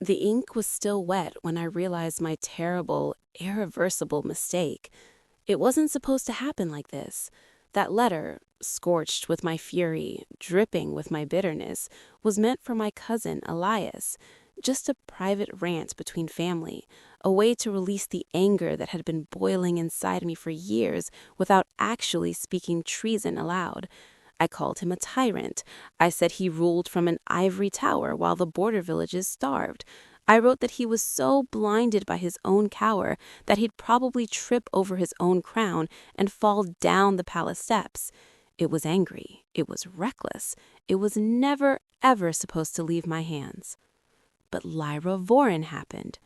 The ink was still wet when I realized my terrible, irreversible mistake. It wasn't supposed to happen like this. That letter, scorched with my fury, dripping with my bitterness, was meant for my cousin Elias. Just a private rant between family, a way to release the anger that had been boiling inside me for years without actually speaking treason aloud. I called him a tyrant. I said he ruled from an ivory tower while the border villages starved. I wrote that he was so blinded by his own cower that he'd probably trip over his own crown and fall down the palace steps. It was angry. It was reckless. It was never, ever supposed to leave my hands. But Lyra Voren happened.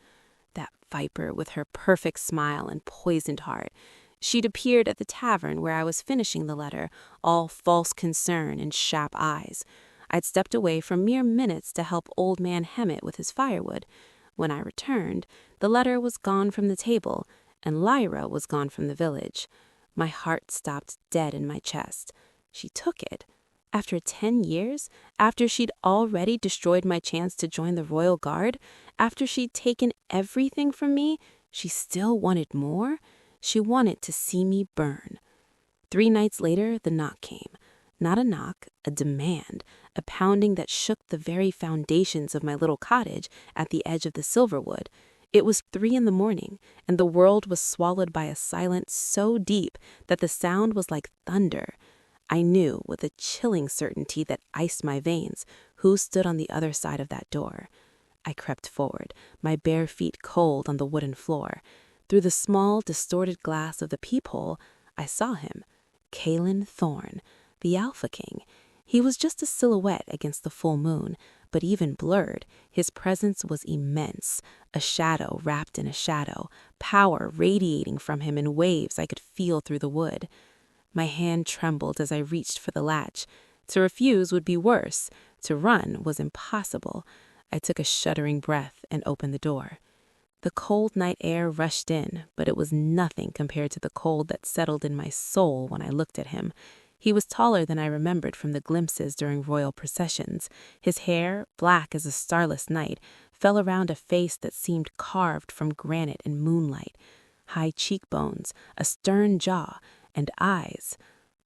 That viper with her perfect smile and poisoned heart. She'd appeared at the tavern where I was finishing the letter, all false concern and sharp eyes. I'd stepped away for mere minutes to help old man Hemet with his firewood. When I returned, the letter was gone from the table, and Lyra was gone from the village. My heart stopped dead in my chest. She took it. After 10 years? After she'd already destroyed my chance to join the Royal Guard? After she'd taken everything from me? She still wanted more? She wanted to see me burn. 3 nights later, the knock came. Not a knock, a demand, a pounding that shook the very foundations of my little cottage at the edge of the Silverwood. It was 3 in the morning, and the world was swallowed by a silence so deep that the sound was like thunder. I knew, with a chilling certainty that iced my veins, who stood on the other side of that door. I crept forward, my bare feet cold on the wooden floor. Through the small, distorted glass of the peephole, I saw him, Calen Thorne, the Alpha King. He was just a silhouette against the full moon, but even blurred, his presence was immense, a shadow wrapped in a shadow, power radiating from him in waves I could feel through the wood. My hand trembled as I reached for the latch. To refuse would be worse. To run was impossible. I took a shuddering breath and opened the door. The cold night air rushed in, but it was nothing compared to the cold that settled in my soul when I looked at him. He was taller than I remembered from the glimpses during royal processions. His hair, black as a starless night, fell around a face that seemed carved from granite and moonlight. High cheekbones, a stern jaw, and eyes.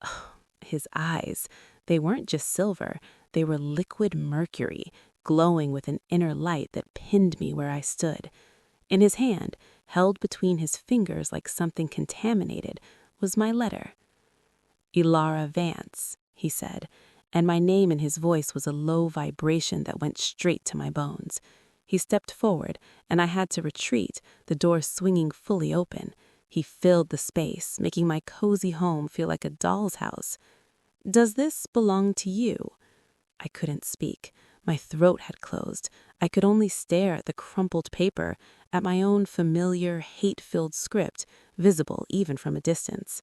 Oh, his eyes. They weren't just silver. They were liquid mercury, glowing with an inner light that pinned me where I stood. In his hand, held between his fingers like something contaminated, was my letter. Ilara Vance, he said, and my name in his voice was a low vibration that went straight to my bones. He stepped forward, and I had to retreat, the door swinging fully open. He filled the space, making my cozy home feel like a doll's house. "Does this belong to you?" I couldn't speak. My throat had closed. I could only stare at the crumpled paper, at my own familiar, hate-filled script, visible even from a distance.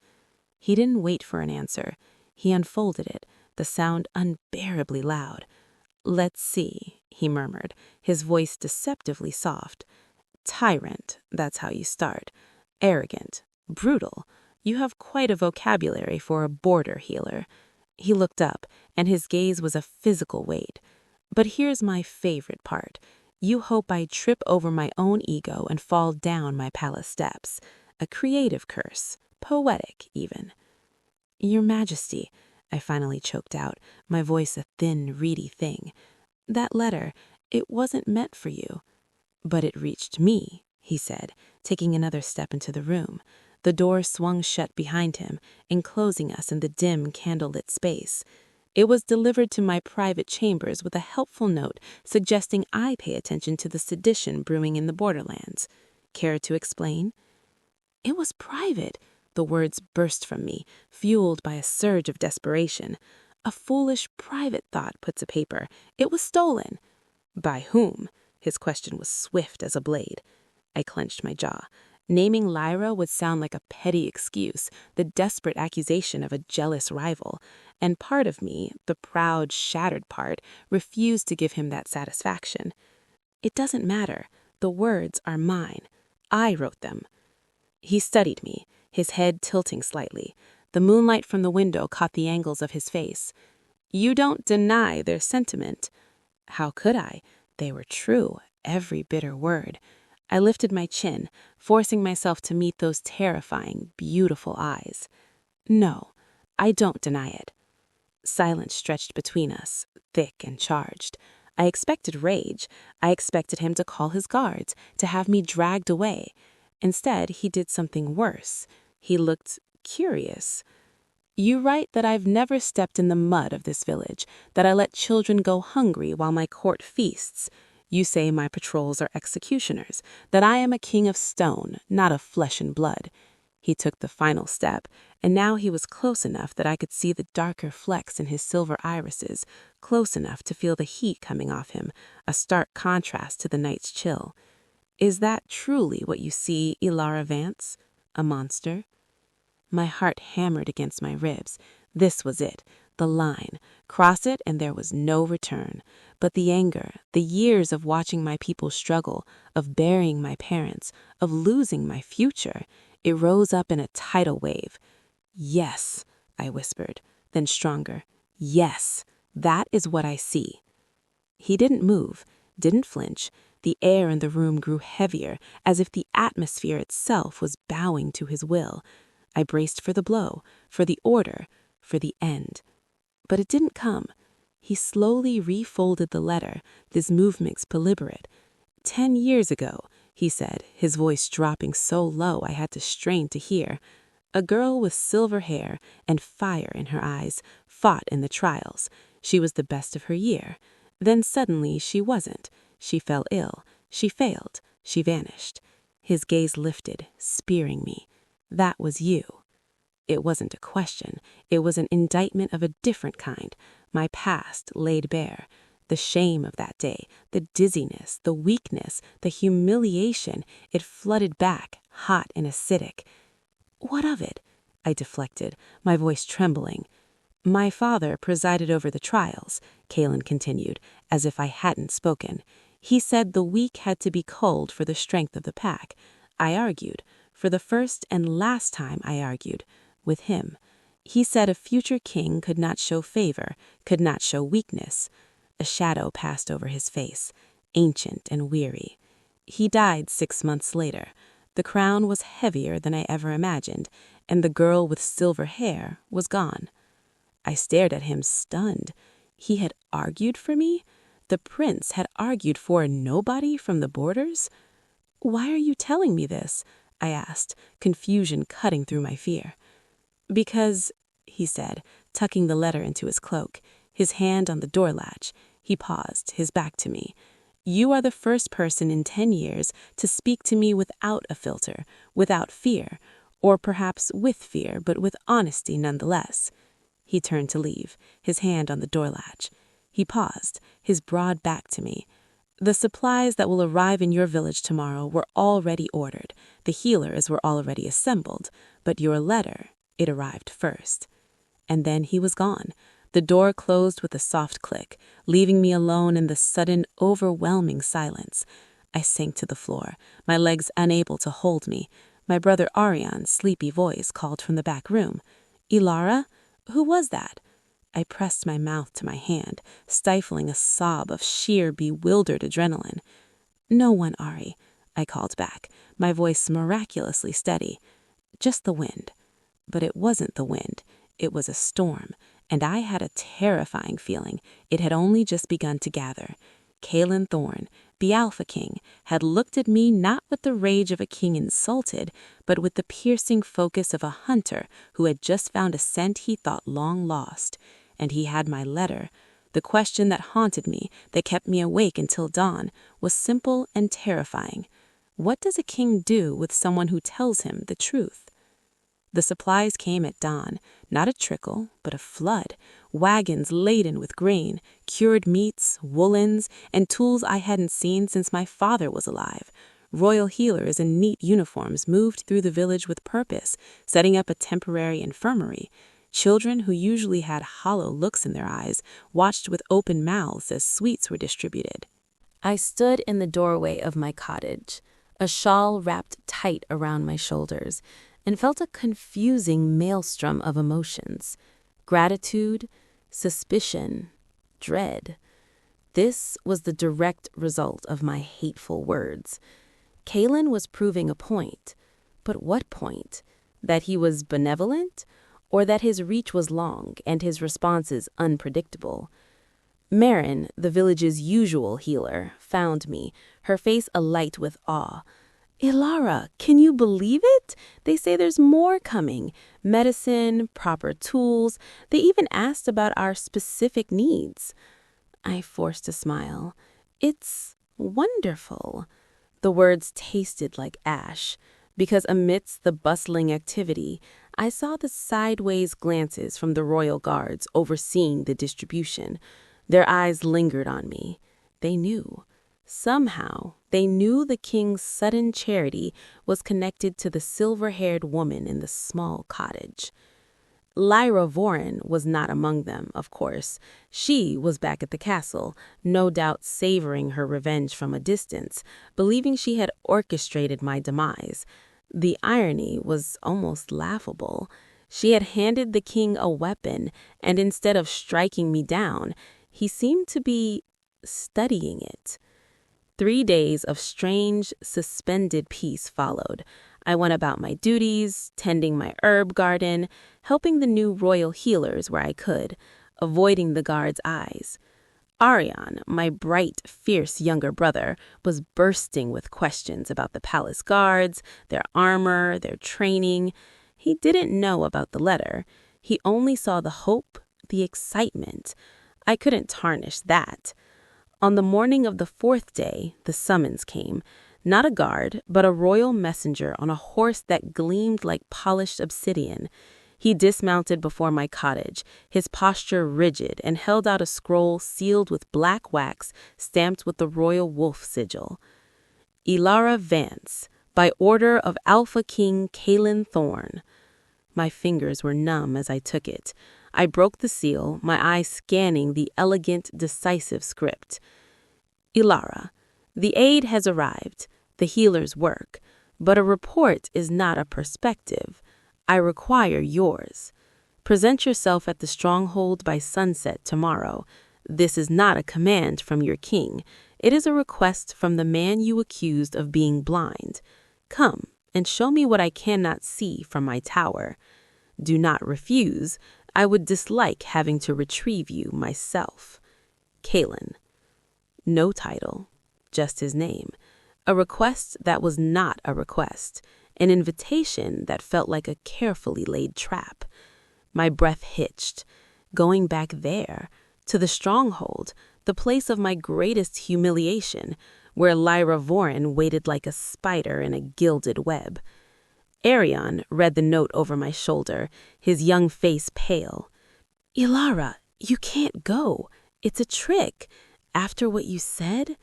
He didn't wait for an answer. He unfolded it, the sound unbearably loud. "Let's see," he murmured, his voice deceptively soft. "Tyrant, that's how you start. Arrogant, brutal. You have quite a vocabulary for a border healer." He looked up, and his gaze was a physical weight. "But here's my favorite part. You hope I trip over my own ego and fall down my palace steps. A creative curse, poetic even." "Your Majesty," I finally choked out, my voice a thin, reedy thing. "That letter, it wasn't meant for you." "But it reached me," he said, taking another step into the room. The door swung shut behind him, enclosing us in the dim, candlelit space. It was delivered to my private chambers with a helpful note suggesting I pay attention to the sedition brewing in the borderlands. Care to explain? "It was private." The words burst from me, fueled by a surge of desperation. "A foolish private thought put to paper. It was stolen." "By whom?" His question was swift as a blade. I clenched my jaw. Naming Lyra would sound like a petty excuse, the desperate accusation of a jealous rival. And part of me, the proud, shattered part, refused to give him that satisfaction. "It doesn't matter. The words are mine. I wrote them." He studied me, his head tilting slightly. The moonlight from the window caught the angles of his face. "You don't deny their sentiment." How could I? They were true, every bitter word. I lifted my chin, forcing myself to meet those terrifying, beautiful eyes. No, I don't deny it. Silence stretched between us, thick and charged. I expected rage. I expected him to call his guards, to have me dragged away. Instead, he did something worse. He looked curious. You write that I've never stepped in the mud of this village, that I let children go hungry while my court feasts. You say my patrols are executioners, that I am a king of stone, not of flesh and blood. He took the final step, and now he was close enough that I could see the darker flecks in his silver irises, close enough to feel the heat coming off him, a stark contrast to the night's chill. Is that truly what you see, Ilara Vance? A monster? My heart hammered against my ribs. This was it, the line. Cross it and there was no return. But the anger, the years of watching my people struggle, of burying my parents, of losing my future, it rose up in a tidal wave. Yes, I whispered, then stronger. Yes, that is what I see. He didn't move, didn't flinch. The air in the room grew heavier, as if the atmosphere itself was bowing to his will. I braced for the blow, for the order, for the end. But it didn't come. He slowly refolded the letter, his movements deliberate. 10 years ago, he said, his voice dropping so low I had to strain to hear, a girl with silver hair and fire in her eyes fought in the trials. She was the best of her year. Then suddenly she wasn't. She fell ill. She failed. She vanished. His gaze lifted, spearing me. That was you. It wasn't a question. It was an indictment of a different kind. My past laid bare. The shame of that day, the dizziness, the weakness, the humiliation, it flooded back, hot and acidic. What of it? I deflected, my voice trembling. My father presided over the trials, Kaelin continued, as if I hadn't spoken. He said the weak had to be culled for the strength of the pack. I argued. For the first and last time I argued. With him. He said a future king could not show favor, could not show weakness. A shadow passed over his face, ancient and weary. He died 6 months later. The crown was heavier than I ever imagined, and the girl with silver hair was gone. I stared at him, stunned. He had argued for me? The prince had argued for a nobody from the borders? Why are you telling me this? I asked, confusion cutting through my fear. Because, he said, tucking the letter into his cloak, his hand on the door latch. He paused, his back to me. You are the first person in 10 years to speak to me without a filter, without fear, or perhaps with fear, but with honesty nonetheless. He turned to leave, his hand on the door latch. He paused, his broad back to me. The supplies that will arrive in your village tomorrow were already ordered. The healers were already assembled, but your letter, it arrived first. And then he was gone. The door closed with a soft click, leaving me alone in the sudden, overwhelming silence. I sank to the floor, my legs unable to hold me. My brother Arian's sleepy voice called from the back room. Ilara? Who was that? I pressed my mouth to my hand, stifling a sob of sheer, bewildered adrenaline. No one, Ari, I called back, my voice miraculously steady. Just the wind. But it wasn't the wind. It was a storm, and I had a terrifying feeling. It had only just begun to gather. Kaelin Thorne, the Alpha King, had looked at me not with the rage of a king insulted, but with the piercing focus of a hunter who had just found a scent he thought long lost. And he had my letter. The question that haunted me, that kept me awake until dawn, was simple and terrifying. What does a king do with someone who tells him the truth? The supplies came at dawn, not a trickle, but a flood. Wagons laden with grain, cured meats, woolens, and tools I hadn't seen since my father was alive. Royal healers in neat uniforms moved through the village with purpose, setting up a temporary infirmary. Children who usually had hollow looks in their eyes watched with open mouths as sweets were distributed. I stood in the doorway of my cottage, a shawl wrapped tight around my shoulders, and felt a confusing maelstrom of emotions. Gratitude, suspicion, dread. This was the direct result of my hateful words. Kalen was proving a point. But what point? That he was benevolent? Or that his reach was long and his responses unpredictable? Marin, the village's usual healer, found me, her face alight with awe. Ilara, can you believe it? They say there's more coming. Medicine, proper tools. They even asked about our specific needs. I forced a smile. It's wonderful. The words tasted like ash, because amidst the bustling activity, I saw the sideways glances from the royal guards overseeing the distribution. Their eyes lingered on me. They knew. Somehow, they knew the king's sudden charity was connected to the silver-haired woman in the small cottage. Lyra Voren was not among them, of course. She was back at the castle, no doubt savoring her revenge from a distance, believing she had orchestrated my demise. The irony was almost laughable. She had handed the king a weapon, and instead of striking me down, he seemed to be studying it. 3 days of strange, suspended peace followed. I went about my duties, tending my herb garden, helping the new royal healers where I could, avoiding the guards' eyes. Arian, my bright, fierce younger brother, was bursting with questions about the palace guards, their armor, their training. He didn't know about the letter. He only saw the hope, the excitement. I couldn't tarnish that. On the morning of the 4th day, the summons came. Not a guard, but a royal messenger on a horse that gleamed like polished obsidian. He dismounted before my cottage, his posture rigid, and held out a scroll sealed with black wax stamped with the royal wolf sigil. Ilara Vance, by order of Alpha King Kalen Thorne. My fingers were numb as I took it. I broke the seal, my eyes scanning the elegant, decisive script. Ilara, the aid has arrived, the healer's work, but a report is not a perspective. I require yours. Present yourself at the stronghold by sunset tomorrow. This is not a command from your king. It is a request from the man you accused of being blind. Come and show me what I cannot see from my tower. Do not refuse. I would dislike having to retrieve you myself. Kalen. No title, just his name. A request that was not a request. An invitation that felt like a carefully laid trap. My breath hitched. Going back there, to the stronghold, the place of my greatest humiliation, where Lyra Voren waited like a spider in a gilded web. Arian read the note over my shoulder, his young face pale. Ilara, you can't go. It's a trick. After what you said?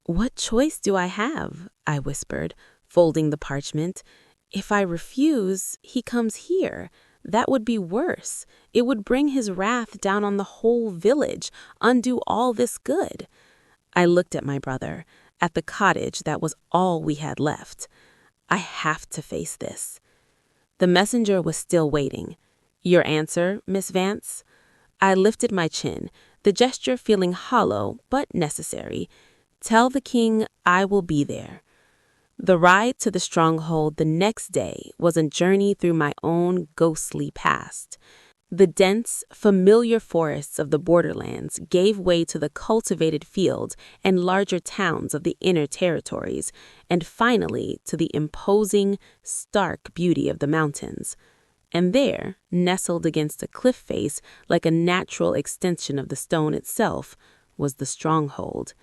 What choice do I have? I whispered, folding the parchment. If I refuse, he comes here. That would be worse. It would bring his wrath down on the whole village, undo all this good. I looked at my brother, at the cottage that was all we had left. I have to face this. The messenger was still waiting. Your answer, Miss Vance? I lifted my chin, the gesture feeling hollow but necessary. Tell the king I will be there. The ride to the stronghold the next day was a journey through my own ghostly past. The dense, familiar forests of the borderlands gave way to the cultivated fields and larger towns of the inner territories, and finally to the imposing, stark beauty of the mountains. And there, nestled against a cliff face like a natural extension of the stone itself, was the stronghold.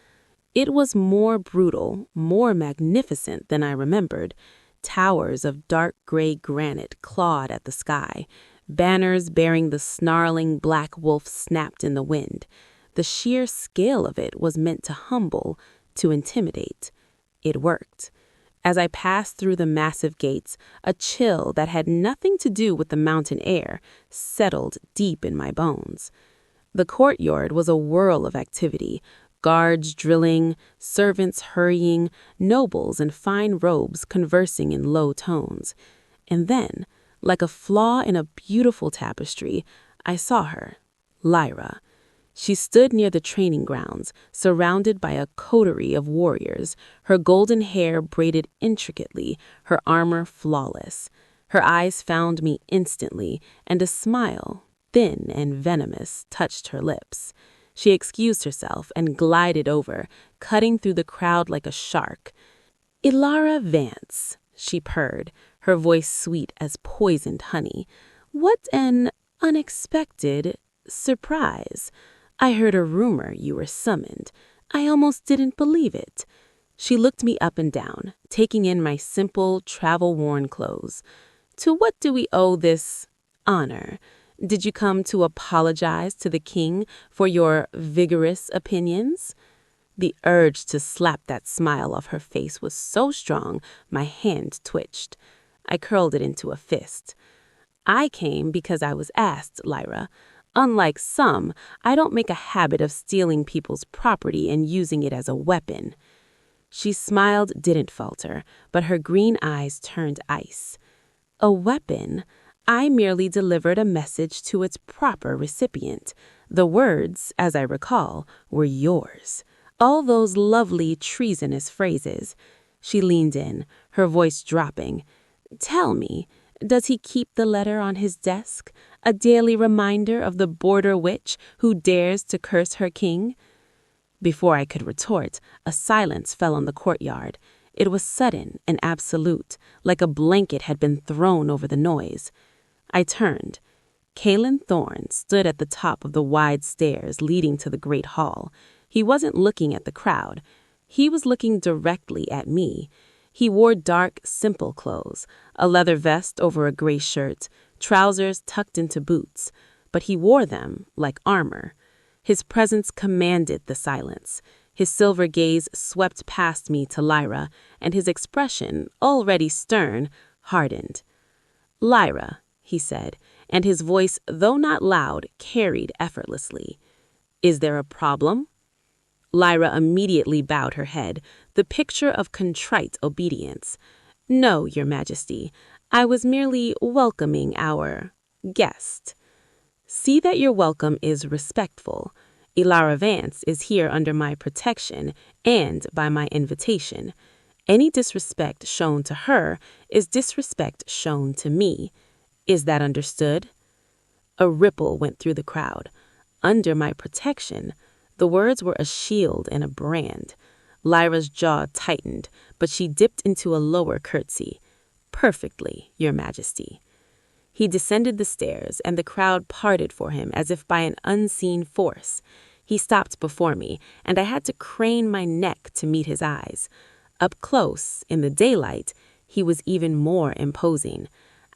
It was more brutal, more magnificent than I remembered. Towers of dark gray granite clawed at the sky. Banners bearing the snarling black wolf snapped in the wind. The sheer scale of it was meant to humble, to intimidate. It worked. As I passed through the massive gates, a chill that had nothing to do with the mountain air settled deep in my bones. The courtyard was a whirl of activity. Guards drilling, servants hurrying, nobles in fine robes conversing in low tones. And then, like a flaw in a beautiful tapestry, I saw her, Lyra. She stood near the training grounds, surrounded by a coterie of warriors, her golden hair braided intricately, her armor flawless. Her eyes found me instantly, and a smile, thin and venomous, touched her lips. She excused herself and glided over, cutting through the crowd like a shark. "Ilara Vance," she purred, her voice sweet as poisoned honey. "What an unexpected surprise. I heard a rumor you were summoned. I almost didn't believe it." She looked me up and down, taking in my simple, travel-worn clothes. "To what do we owe this honor? Did you come to apologize to the king for your vigorous opinions?" The urge to slap that smile off her face was so strong, my hand twitched. I curled it into a fist. "I came because I was asked, Lyra. Unlike some, I don't make a habit of stealing people's property and using it as a weapon." She smiled, didn't falter, but her green eyes turned ice. "A weapon? I merely delivered a message to its proper recipient. The words, as I recall, were yours. All those lovely treasonous phrases." She leaned in, her voice dropping. "Tell me, does he keep the letter on his desk, a daily reminder of the border witch who dares to curse her king?" Before I could retort, a silence fell on the courtyard. It was sudden and absolute, like a blanket had been thrown over the noise. I turned. Caelan Thorne stood at the top of the wide stairs leading to the great hall. He wasn't looking at the crowd. He was looking directly at me. He wore dark, simple clothes, a leather vest over a gray shirt, trousers tucked into boots, but he wore them like armor. His presence commanded the silence. His silver gaze swept past me to Lyra, and his expression, already stern, hardened. "Lyra," he said, and his voice, though not loud, carried effortlessly. "Is there a problem?" Lyra immediately bowed her head, the picture of contrite obedience. "No, Your Majesty. I was merely welcoming our guest." "See that your welcome is respectful. Ilara Vance is here under my protection and by my invitation. Any disrespect shown to her is disrespect shown to me. Is that understood?" A ripple went through the crowd. Under my protection. The words were a shield and a brand. Lyra's jaw tightened, but she dipped into a lower curtsy. "Perfectly, Your Majesty." He descended the stairs, and the crowd parted for him as if by an unseen force. He stopped before me, and I had to crane my neck to meet his eyes. Up close, in the daylight, he was even more imposing.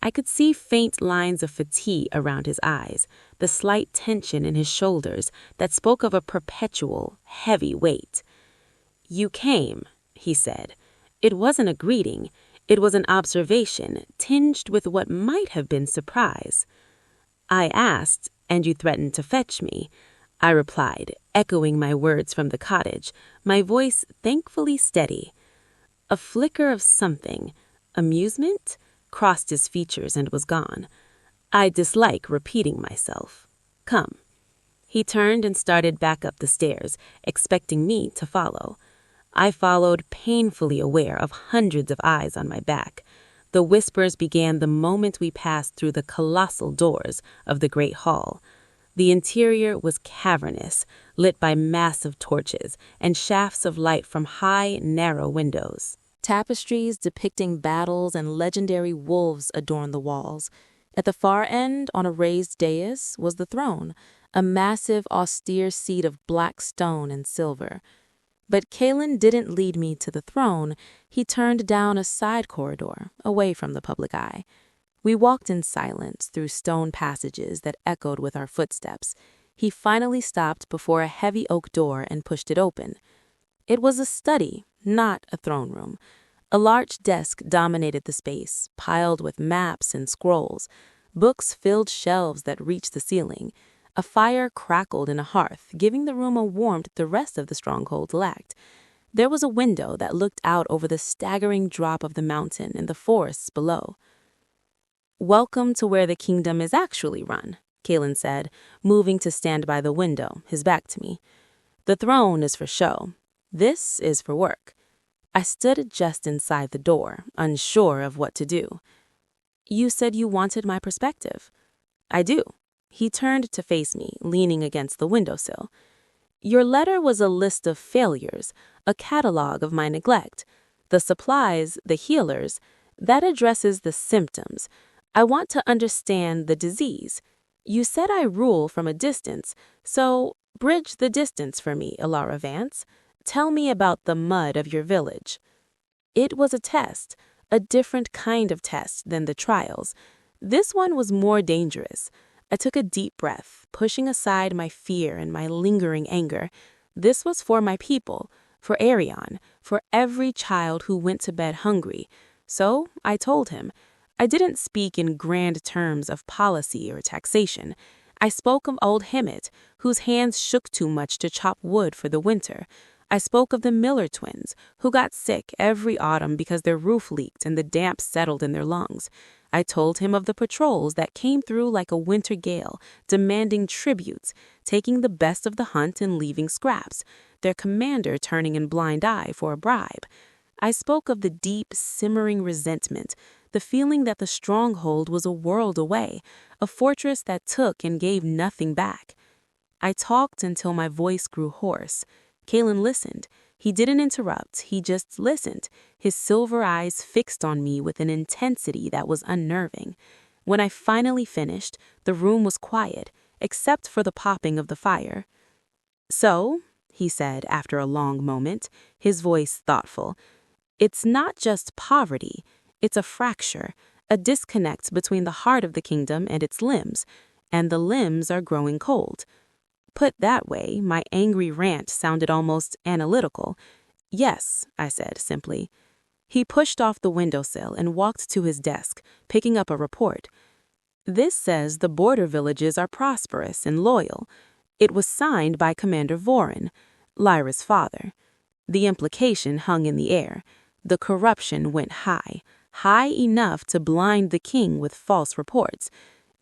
I could see faint lines of fatigue around his eyes, the slight tension in his shoulders that spoke of a perpetual, heavy weight. "You came," he said. It wasn't a greeting. It was an observation, tinged with what might have been surprise. "I asked, and you threatened to fetch me," I replied, echoing my words from the cottage, my voice thankfully steady. A flicker of something, amusement, crossed his features and was gone. "I dislike repeating myself. Come." He turned and started back up the stairs, expecting me to follow. I followed, painfully aware of hundreds of eyes on my back. The whispers began the moment we passed through the colossal doors of the great hall. The interior was cavernous, lit by massive torches and shafts of light from high, narrow windows. Tapestries depicting battles and legendary wolves adorned the walls. At the far end, on a raised dais, was the throne, a massive, austere seat of black stone and silver. But Caelan didn't lead me to the throne. He turned down a side corridor, away from the public eye. We walked in silence through stone passages that echoed with our footsteps. He finally stopped before a heavy oak door and pushed it open. It was a study, not a throne room. A large desk dominated the space, piled with maps and scrolls. Books filled shelves that reached the ceiling. A fire crackled in a hearth, giving the room a warmth the rest of the stronghold lacked. There was a window that looked out over the staggering drop of the mountain and the forests below. "Welcome to where the kingdom is actually run," Kalen said, moving to stand by the window, his back to me. "The throne is for show. This is for work." I stood just inside the door, unsure of what to do. "You said you wanted my perspective." "I do." He turned to face me, leaning against the windowsill. "Your letter was a list of failures, a catalog of my neglect. The supplies, the healers, that addresses the symptoms. I want to understand the disease. You said I rule from a distance, so bridge the distance for me, Ilara Vance. Tell me about the mud of your village." It was a test, a different kind of test than the trials. This one was more dangerous. I took a deep breath, pushing aside my fear and my lingering anger. This was for my people, for Arion, for every child who went to bed hungry. So I told him. I didn't speak in grand terms of policy or taxation. I spoke of old Hemet, whose hands shook too much to chop wood for the winter. I spoke of the Miller twins, who got sick every autumn because their roof leaked and the damp settled in their lungs. I told him of the patrols that came through like a winter gale, demanding tributes, taking the best of the hunt and leaving scraps, their commander turning a blind eye for a bribe. I spoke of the deep, simmering resentment, the feeling that the stronghold was a world away, a fortress that took and gave nothing back. I talked until my voice grew hoarse. Kalen listened. He didn't interrupt, he just listened, his silver eyes fixed on me with an intensity that was unnerving. When I finally finished, the room was quiet, except for the popping of the fire. "So," he said after a long moment, his voice thoughtful, "it's not just poverty, it's a fracture, a disconnect between the heart of the kingdom and its limbs, and the limbs are growing cold." Put that way, my angry rant sounded almost analytical. "Yes," I said simply. He pushed off the windowsill and walked to his desk, picking up a report. "This says the border villages are prosperous and loyal. It was signed by Commander Vorin, Lyra's father. The implication hung in the air. The corruption went high, high enough to blind the king with false reports.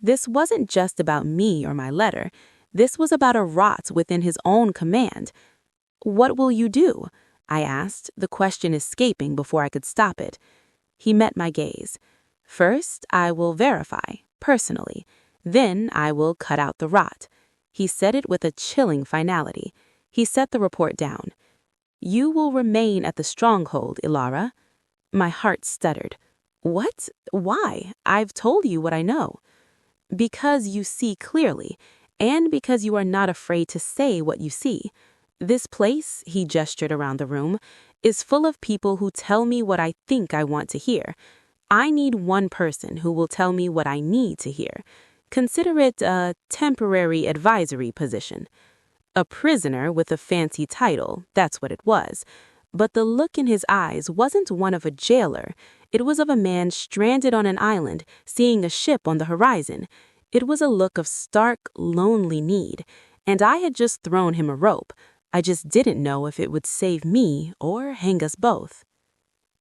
This wasn't just about me or my letter. This was about a rot within his own command. "What will you do?" I asked, the question escaping before I could stop it. He met my gaze. "First, I will verify, personally. Then I will cut out the rot." He said it with a chilling finality. He set the report down. "You will remain at the stronghold, Ilara." My heart stuttered. "What? Why? I've told you what I know." "Because you see clearly, and because you are not afraid to say what you see. This place," he gestured around the room, "is full of people who tell me what I think I want to hear. I need one person who will tell me what I need to hear. Consider it a temporary advisory position. A prisoner with a fancy title, that's what it was. But the look in his eyes wasn't one of a jailer. It was of a man stranded on an island, seeing a ship on the horizon. It was a look of stark, lonely need, and I had just thrown him a rope. I just didn't know if it would save me or hang us both.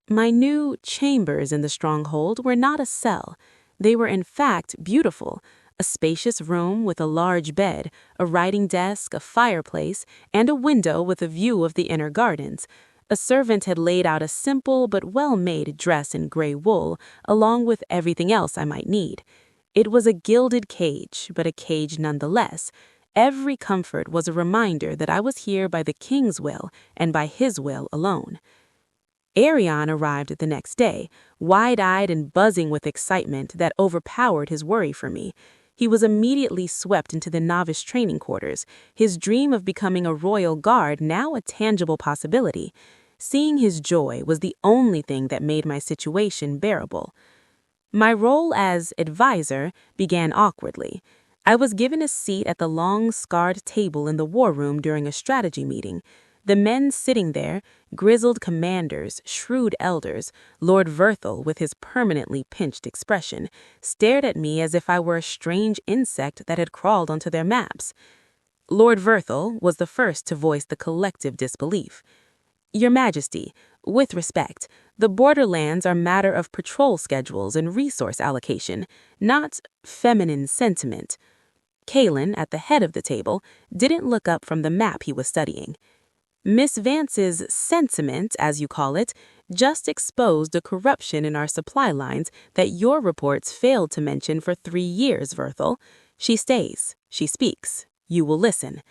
My new chambers in the stronghold were not a cell. They were in fact beautiful. A spacious room with a large bed, a writing desk, a fireplace, and a window with a view of the inner gardens. A servant had laid out a simple but well-made dress in gray wool, along with everything else I might need. It was a gilded cage, but a cage nonetheless. Every comfort was a reminder that I was here by the king's will and by his will alone. Arion arrived the next day, wide-eyed and buzzing with excitement that overpowered his worry for me. He was immediately swept into the novice training quarters, his dream of becoming a royal guard now a tangible possibility. Seeing his joy was the only thing that made my situation bearable. My role as advisor began awkwardly. I was given a seat at the long, scarred table in the war room during a strategy meeting. The men sitting there, grizzled commanders, shrewd elders, Lord Verthel with his permanently pinched expression, stared at me as if I were a strange insect that had crawled onto their maps. Lord Verthel was the first to voice the collective disbelief. "Your Majesty, with respect, the borderlands are matter of patrol schedules and resource allocation, not feminine sentiment." Kalen, at the head of the table, didn't look up from the map he was studying. Miss Vance's sentiment, as you call it, just exposed a corruption in our supply lines that your reports failed to mention for 3 years, Verthel. She stays. She speaks. You will listen.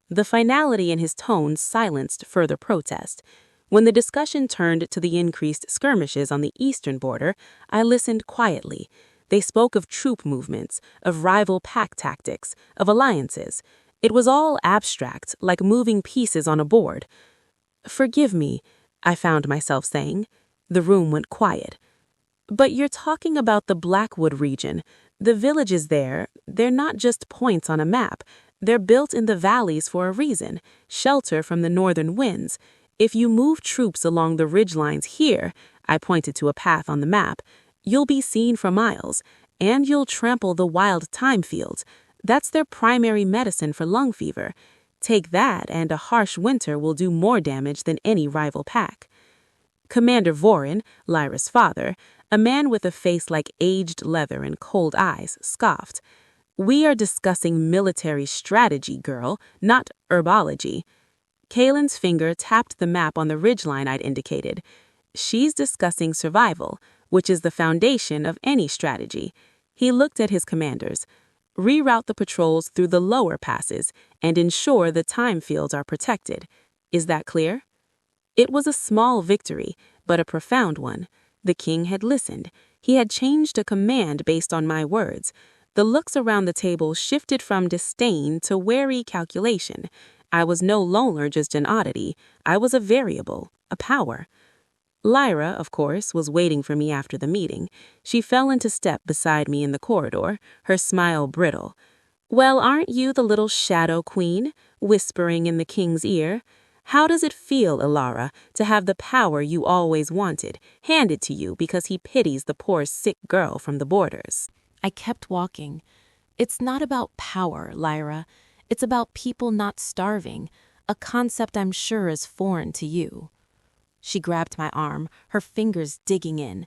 The finality in his tone silenced further protest. When the discussion turned to the increased skirmishes on the eastern border, I listened quietly. They spoke of troop movements, of rival pack tactics, of alliances. It was all abstract, like moving pieces on a board. "Forgive me," I found myself saying. The room went quiet. "But you're talking about the Blackwood region. The villages there, they're not just points on a map. They're built in the valleys for a reason, shelter from the northern winds. If you move troops along the ridgelines here," I pointed to a path on the map, "you'll be seen for miles, and you'll trample the wild thyme fields. That's their primary medicine for lung fever. Take that, and a harsh winter will do more damage than any rival pack." Commander Vorin, Lyra's father, a man with a face like aged leather and cold eyes, scoffed. "We are discussing military strategy, girl, not herbology." Kalen's finger tapped the map on the ridgeline I'd indicated. "She's discussing survival, which is the foundation of any strategy." He looked at his commanders. "Reroute the patrols through the lower passes and ensure the thyme fields are protected. Is that clear?" It was a small victory, but a profound one. The king had listened. He had changed a command based on my words. The looks around the table shifted from disdain to wary calculation. I was no longer just an oddity. I was a variable, a power. Lyra, of course, was waiting for me after the meeting. She fell into step beside me in the corridor, her smile brittle. "Well, aren't you the little shadow queen?" whispering in the king's ear. "How does it feel, Ilara, to have the power you always wanted handed to you because he pities the poor sick girl from the borders?" I kept walking. "It's not about power, Lyra. It's about people not starving, a concept I'm sure is foreign to you." She grabbed my arm, her fingers digging in.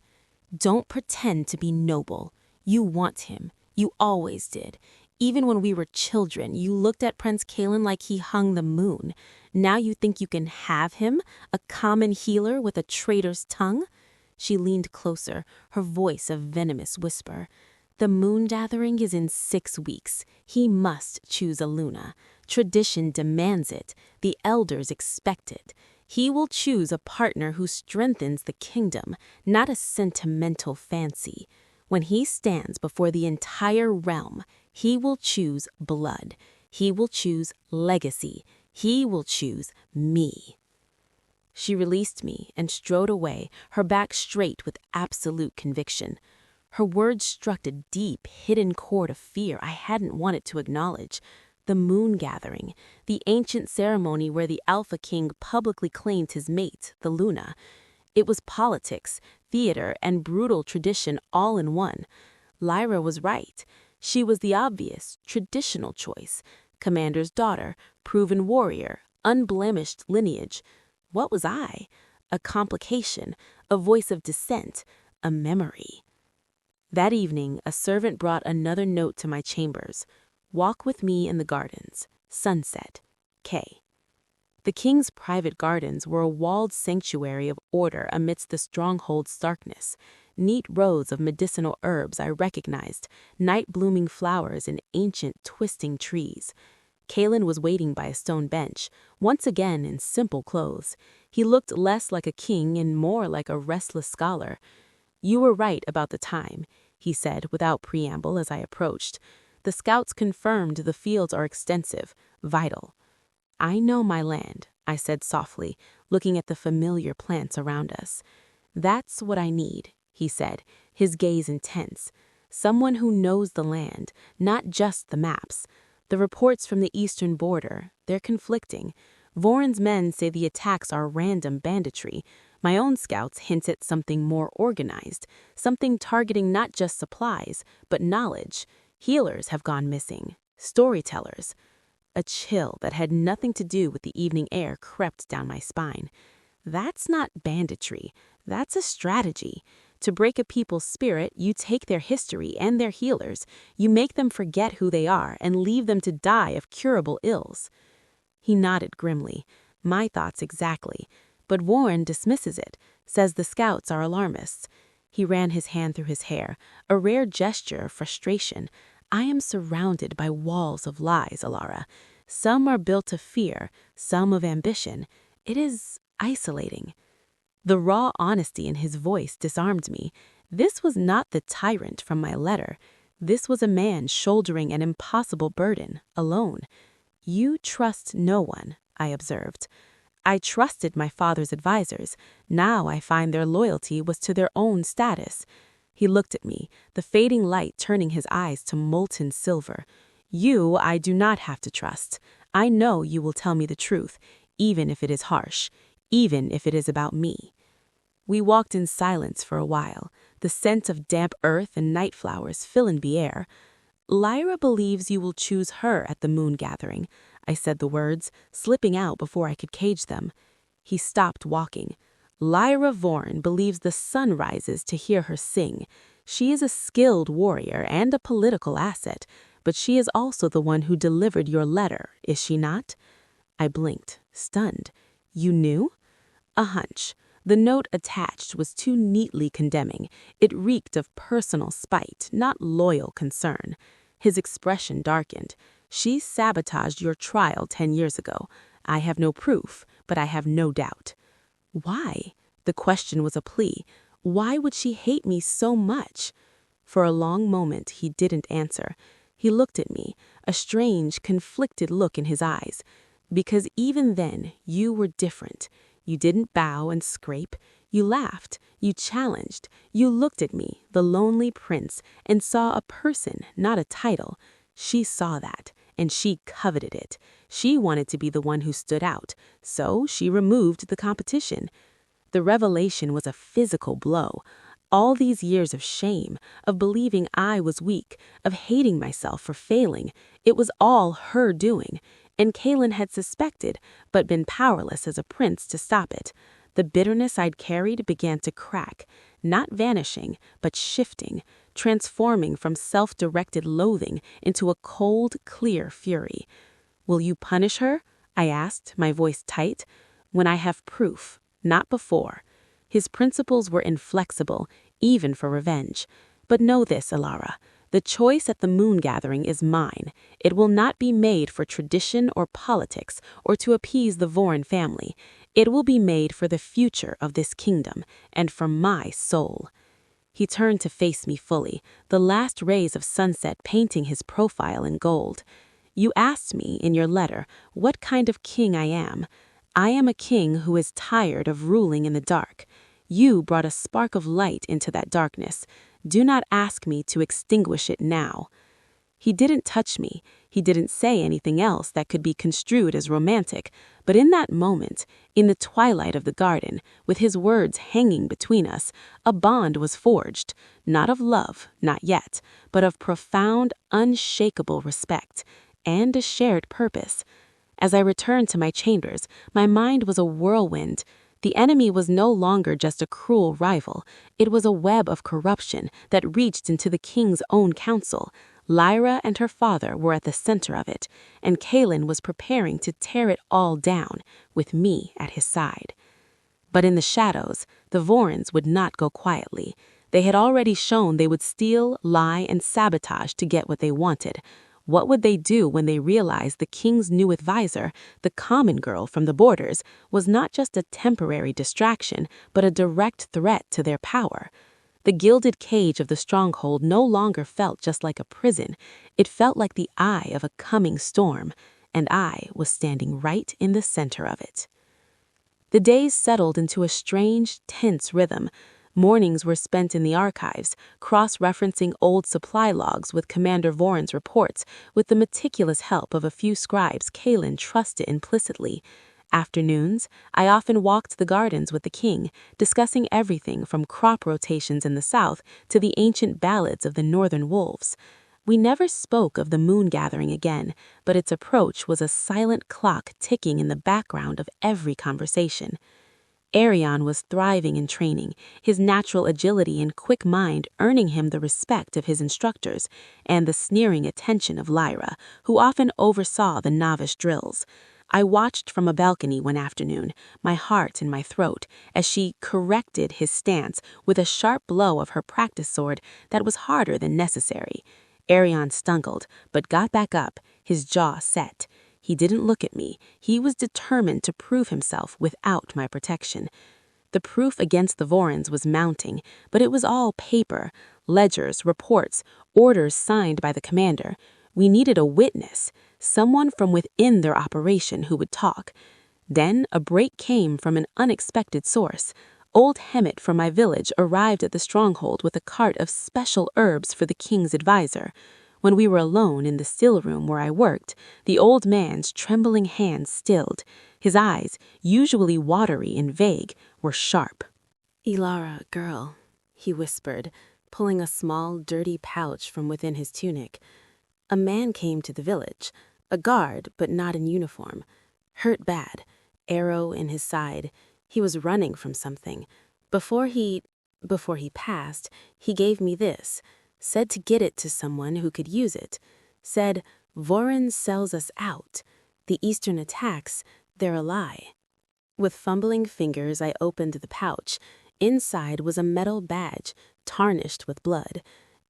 "Don't pretend to be noble. You want him. You always did. Even when we were children, you looked at Prince Kalen like he hung the moon. Now you think you can have him, a common healer with a traitor's tongue?" She leaned closer, her voice a venomous whisper. "The moon gathering is in 6 weeks. He must choose a Luna. Tradition demands it. The elders expect it. He will choose a partner who strengthens the kingdom, not a sentimental fancy. When he stands before the entire realm, he will choose blood. He will choose legacy. He will choose me." She released me and strode away, her back straight with absolute conviction. Her words struck a deep, hidden chord of fear I hadn't wanted to acknowledge. The moon gathering, the ancient ceremony where the Alpha King publicly claimed his mate, the Luna. It was politics, theater, and brutal tradition all in one. Lyra was right. She was the obvious, traditional choice. Commander's daughter, proven warrior, unblemished lineage. What was I? A complication, a voice of dissent, a memory. That evening, a servant brought another note to my chambers. "Walk with me in the gardens. Sunset. K." The king's private gardens were a walled sanctuary of order amidst the stronghold's darkness. Neat rows of medicinal herbs I recognized, night-blooming flowers and ancient twisting trees. Kalen was waiting by a stone bench, once again in simple clothes. He looked less like a king and more like a restless scholar. "You were right about the time," he said without preamble as I approached. "The scouts confirmed the fields are extensive, vital." "I know my land," I said softly, looking at the familiar plants around us. "That's what I need," he said, his gaze intense. "Someone who knows the land, not just the maps. The reports from the eastern border, they're conflicting. Vorin's men say the attacks are random banditry. My own scouts hint at something more organized, something targeting not just supplies, but knowledge. Healers have gone missing, storytellers." A chill that had nothing to do with the evening air crept down my spine. That's not banditry. That's a strategy. To break a people's spirit, you take their history and their healers, you make them forget who they are and leave them to die of curable ills." He nodded grimly. My thoughts exactly. But Warren dismisses it, says the scouts are alarmists. He ran his hand through his hair, a rare gesture of frustration. I am surrounded by walls of lies, Alara. Some are built of fear, some of ambition. It is isolating. The raw honesty in his voice disarmed me. This was not the tyrant from my letter. This was a man shouldering an impossible burden, alone. "You trust no one," I observed. "I trusted my father's advisors. Now I find their loyalty was to their own status." He looked at me, the fading light turning his eyes to molten silver. "You I do not have to trust. I know you will tell me the truth, even if it is harsh, even if it is about me." We walked in silence for a while, the scent of damp earth and night flowers filling the air. "Lyra believes you will choose her at the moon gathering." I said the words, slipping out before I could cage them. He stopped walking. "Lyra Vorn believes the sun rises to hear her sing. She is a skilled warrior and a political asset, but she is also the one who delivered your letter, is she not?" I blinked, stunned. "You knew?" "A hunch. The note attached was too neatly condemning. It reeked of personal spite, not loyal concern." His expression darkened. "She sabotaged your trial 10 years ago. I have no proof, but I have no doubt." "Why?" The question was a plea. Why would she hate me so much? For a long moment he didn't answer. He looked at me, a strange, conflicted look in his eyes. "Because even then, you were different. You didn't bow and scrape. You laughed. You challenged. You looked at me, the lonely prince, and saw a person, not a title. She saw that, and she coveted it. She wanted to be the one who stood out, so she removed the competition." The revelation was a physical blow. All these years of shame, of believing I was weak, of hating myself for failing, it was all her doing. And Kaylin had suspected, but been powerless as a prince to stop it. The bitterness I'd carried began to crack, not vanishing, but shifting, transforming from self-directed loathing into a cold, clear fury. "Will you punish her?" I asked, my voice tight. "When I have proof, not before." His principles were inflexible, even for revenge. "But know this, Alara. The choice at the moon gathering is mine. It will not be made for tradition or politics or to appease the Vorin family. It will be made for the future of this kingdom and for my soul." He turned to face me fully, the last rays of sunset painting his profile in gold. "You asked me, in your letter, what kind of king I am. I am a king who is tired of ruling in the dark. You brought a spark of light into that darkness. Do not ask me to extinguish it now." He didn't touch me. He didn't say anything else that could be construed as romantic. But in that moment, in the twilight of the garden, with his words hanging between us, a bond was forged, not of love, not yet, but of profound, unshakable respect, and a shared purpose. As I returned to my chambers, my mind was a whirlwind. The enemy was no longer just a cruel rival. It was a web of corruption that reached into the king's own council. Lyra and her father were at the center of it, and Kaylin was preparing to tear it all down, with me at his side. But in the shadows, the Vorins would not go quietly. They had already shown they would steal, lie, and sabotage to get what they wanted. What would they do when they realized the king's new advisor, the common girl from the borders, was not just a temporary distraction, but a direct threat to their power? The gilded cage of the stronghold no longer felt just like a prison. It felt like the eye of a coming storm, and I was standing right in the center of it. The days settled into a strange, tense rhythm. Mornings were spent in the archives, cross-referencing old supply logs with Commander Vorin's reports, with the meticulous help of a few scribes Kaylin trusted implicitly. Afternoons, I often walked the gardens with the king, discussing everything from crop rotations in the south to the ancient ballads of the northern wolves. We never spoke of the moon gathering again, but its approach was a silent clock ticking in the background of every conversation. Arion was thriving in training, his natural agility and quick mind earning him the respect of his instructors and the sneering attention of Lyra, who often oversaw the novice drills. I watched from a balcony one afternoon, my heart in my throat, as she corrected his stance with a sharp blow of her practice sword that was harder than necessary. Arion stumbled, but got back up, his jaw set. He didn't look at me. He was determined to prove himself without my protection. The proof against the Vorens was mounting, but it was all paper, ledgers, reports, orders signed by the commander. We needed a witness, someone from within their operation who would talk. Then a break came from an unexpected source. Old Hemet from my village arrived at the stronghold with a cart of special herbs for the king's advisor. When we were alone in the still room where I worked, the old man's trembling hands stilled. His eyes, usually watery and vague, were sharp. "Ilara, girl," he whispered, pulling a small, dirty pouch from within his tunic. "A man came to the village, a guard, but not in uniform. Hurt bad, arrow in his side. He was running from something. Before he passed, he gave me this. Said to get it to someone who could use it. Said, Voren sells us out. The Eastern attacks, they're a lie." With fumbling fingers, I opened the pouch. Inside was a metal badge, tarnished with blood.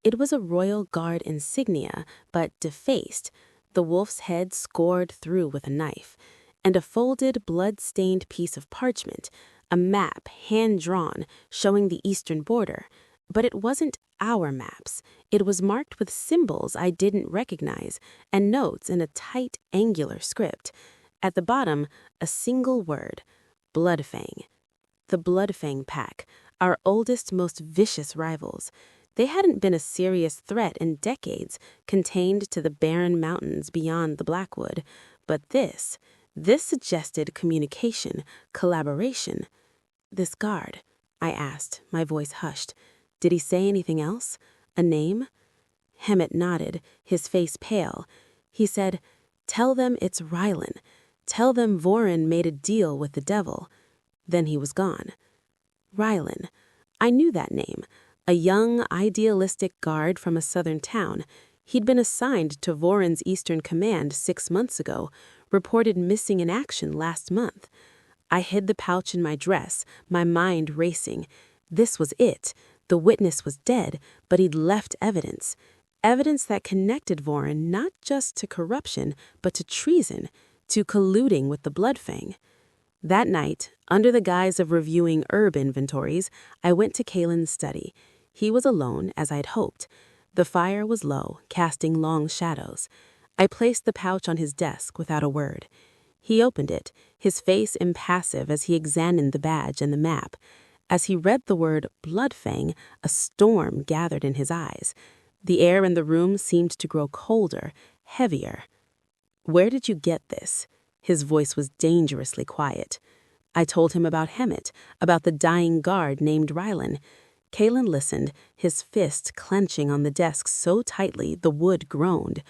It was a royal guard insignia, but defaced, the wolf's head scored through with a knife, and a folded, blood-stained piece of parchment, a map hand-drawn showing the eastern border. But it wasn't our maps. It was marked with symbols I didn't recognize and notes in a tight, angular script. At the bottom, a single word, Bloodfang. The Bloodfang Pack, our oldest, most vicious rivals. They hadn't been a serious threat in decades, contained to the barren mountains beyond the Blackwood. But this suggested communication, collaboration. "This guard," I asked, my voice hushed. "Did he say anything else? A name?" Hemet nodded, his face pale. He said, "Tell them it's Rylan. Tell them Voren made a deal with the devil." Then he was gone. Rylan. I knew that name. A young, idealistic guard from a southern town. He'd been assigned to Voren's Eastern Command 6 months ago, reported missing in action last month. I hid the pouch in my dress, my mind racing. This was it. The witness was dead, but he'd left evidence. Evidence that connected Voren not just to corruption, but to treason, to colluding with the Bloodfang. That night, under the guise of reviewing herb inventories, I went to Kalen's study. He was alone, as I'd hoped. The fire was low, casting long shadows. I placed the pouch on his desk without a word. He opened it, his face impassive as he examined the badge and the map. As he read the word Bloodfang, a storm gathered in his eyes. The air in the room seemed to grow colder, heavier. "Where did you get this?" His voice was dangerously quiet. I told him about Hemet, about the dying guard named Rylan. Kalen listened, his fist clenching on the desk so tightly the wood groaned.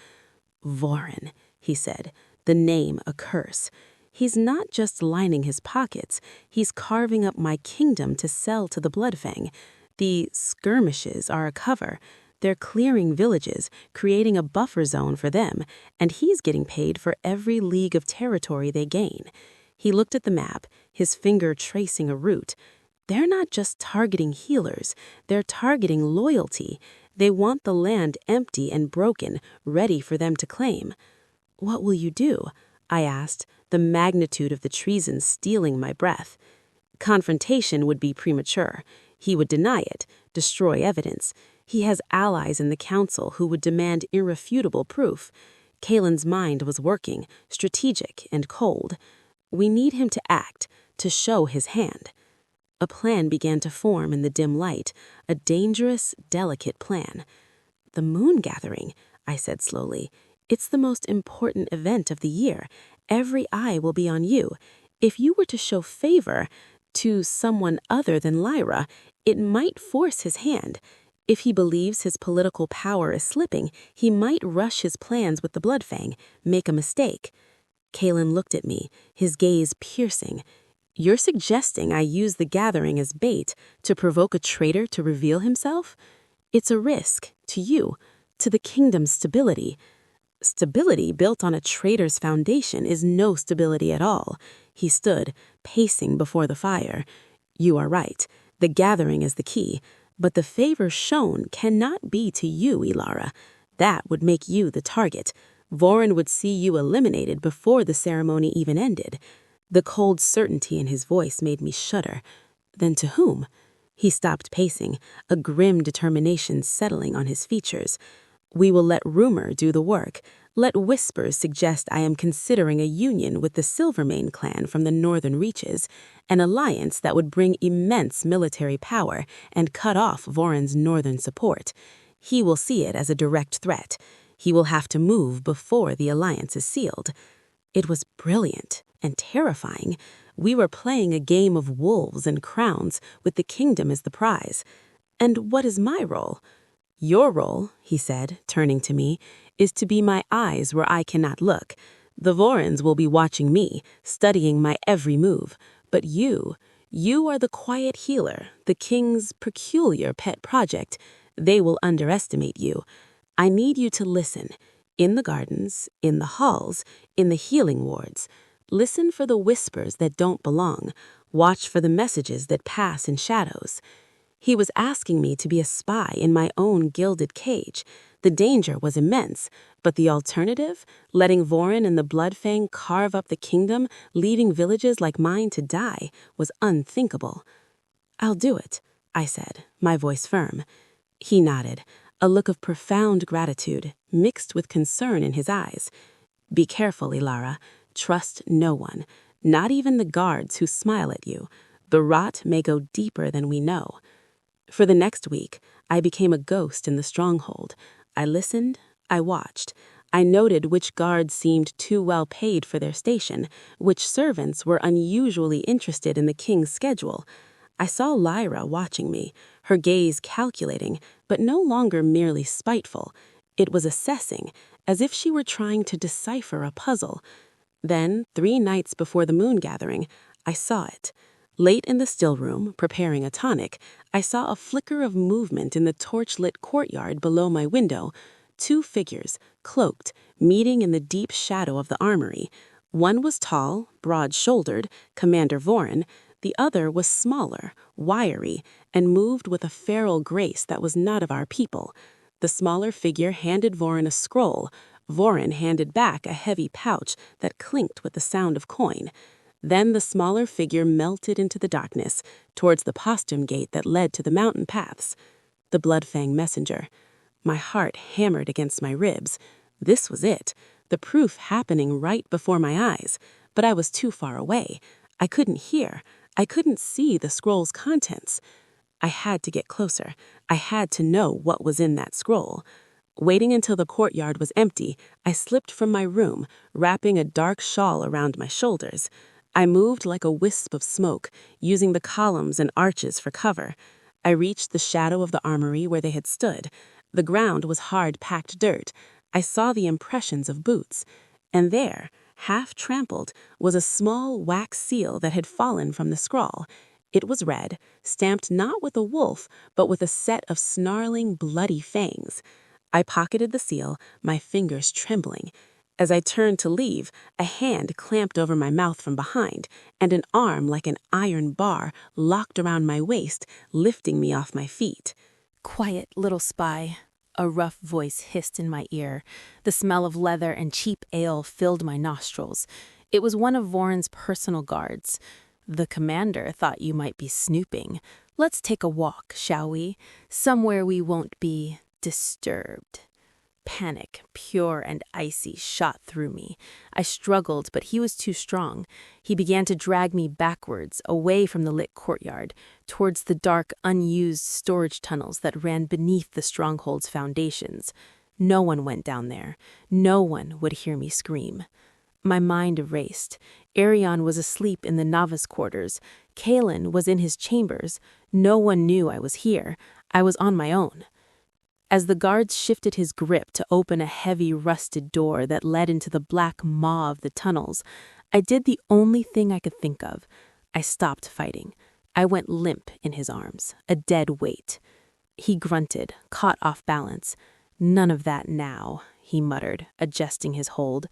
"Voren," he said, the name a curse. "He's not just lining his pockets, he's carving up my kingdom to sell to the Bloodfang. The skirmishes are a cover. They're clearing villages, creating a buffer zone for them, and he's getting paid for every league of territory they gain." He looked at the map, his finger tracing a route. "They're not just targeting healers, they're targeting loyalty. They want the land empty and broken, ready for them to claim." "What will you do?" I asked, the magnitude of the treason stealing my breath. Confrontation would be premature. He would deny it, destroy evidence. He has allies in the council who would demand irrefutable proof. Kalen's mind was working, strategic and cold. We need him to act, to show his hand. A plan began to form in the dim light, a dangerous, delicate plan. "The moon gathering," I said slowly. "It's the most important event of the year. Every eye will be on you. If you were to show favor to someone other than Lyra, it might force his hand. If he believes his political power is slipping, he might rush his plans with the Bloodfang, make a mistake." Kalen looked at me, his gaze piercing. You're suggesting I use the gathering as bait to provoke a traitor to reveal himself? It's a risk, to you, to the kingdom's stability. Stability built on a traitor's foundation is no stability at all. He stood, pacing before the fire. You are right. The gathering is the key. But the favor shown cannot be to you, Ilara. That would make you the target. Vorin would see you eliminated before the ceremony even ended. The cold certainty in his voice made me shudder. Then to whom? He stopped pacing, a grim determination settling on his features. We will let rumor do the work. Let whispers suggest I am considering a union with the Silvermane clan from the northern reaches, an alliance that would bring immense military power and cut off Vorin's northern support. He will see it as a direct threat. He will have to move before the alliance is sealed. It was brilliant and terrifying. We were playing a game of wolves and crowns with the kingdom as the prize. And what is my role? Your role, he said, turning to me, is to be my eyes where I cannot look. The Vorins will be watching me, studying my every move. But you are the quiet healer, the king's peculiar pet project. They will underestimate you. I need you to listen. In the gardens, in the halls, in the healing wards. Listen for the whispers that don't belong. Watch for the messages that pass in shadows. He was asking me to be a spy in my own gilded cage. The danger was immense, but the alternative, letting Vorin and the Bloodfang carve up the kingdom, leaving villages like mine to die, was unthinkable. I'll do it, I said, my voice firm. He nodded, a look of profound gratitude mixed with concern in his eyes. Be careful, Ilara. Trust no one, not even the guards who smile at you. The rot may go deeper than we know. For the next week, I became a ghost in the stronghold. I listened, I watched. I noted which guards seemed too well paid for their station, which servants were unusually interested in the king's schedule. I saw Lyra watching me, her gaze calculating, but no longer merely spiteful. It was assessing, as if she were trying to decipher a puzzle. Then, 3 nights before the moon gathering, I saw it. Late in the still room, preparing a tonic, I saw a flicker of movement in the torch-lit courtyard below my window. 2 figures, cloaked, meeting in the deep shadow of the armory. One was tall, broad-shouldered, Commander Vorin. The other was smaller, wiry, and moved with a feral grace that was not of our people. The smaller figure handed Vorin a scroll. Vorin handed back a heavy pouch that clinked with the sound of coin. Then the smaller figure melted into the darkness, towards the postern gate that led to the mountain paths. The Bloodfang messenger. My heart hammered against my ribs. This was it, the proof happening right before my eyes. But I was too far away. I couldn't hear. I couldn't see the scroll's contents. I had to get closer. I had to know what was in that scroll. Waiting until the courtyard was empty, I slipped from my room, wrapping a dark shawl around my shoulders. I moved like a wisp of smoke, using the columns and arches for cover. I reached the shadow of the armory where they had stood. The ground was hard-packed dirt. I saw the impressions of boots. And there, half trampled, was a small wax seal that had fallen from the scroll. It was red, stamped not with a wolf, but with a set of snarling, bloody fangs. I pocketed the seal, my fingers trembling. As I turned to leave, a hand clamped over my mouth from behind, and an arm like an iron bar locked around my waist, lifting me off my feet. "Quiet, little spy," a rough voice hissed in my ear. The smell of leather and cheap ale filled my nostrils. It was one of Vorin's personal guards. "The commander thought you might be snooping. Let's take a walk, shall we? Somewhere we won't be disturbed." Panic, pure and icy, shot through me. I struggled, but he was too strong. He began to drag me backwards, away from the lit courtyard, towards the dark, unused storage tunnels that ran beneath the stronghold's foundations. No one went down there. No one would hear me scream. My mind erased. Arion was asleep in the novice quarters. Kalen was in his chambers. No one knew I was here. I was on my own. As the guards shifted his grip to open a heavy, rusted door that led into the black maw of the tunnels, I did the only thing I could think of. I stopped fighting. I went limp in his arms, a dead weight. He grunted, caught off balance. "None of that now," he muttered, adjusting his hold.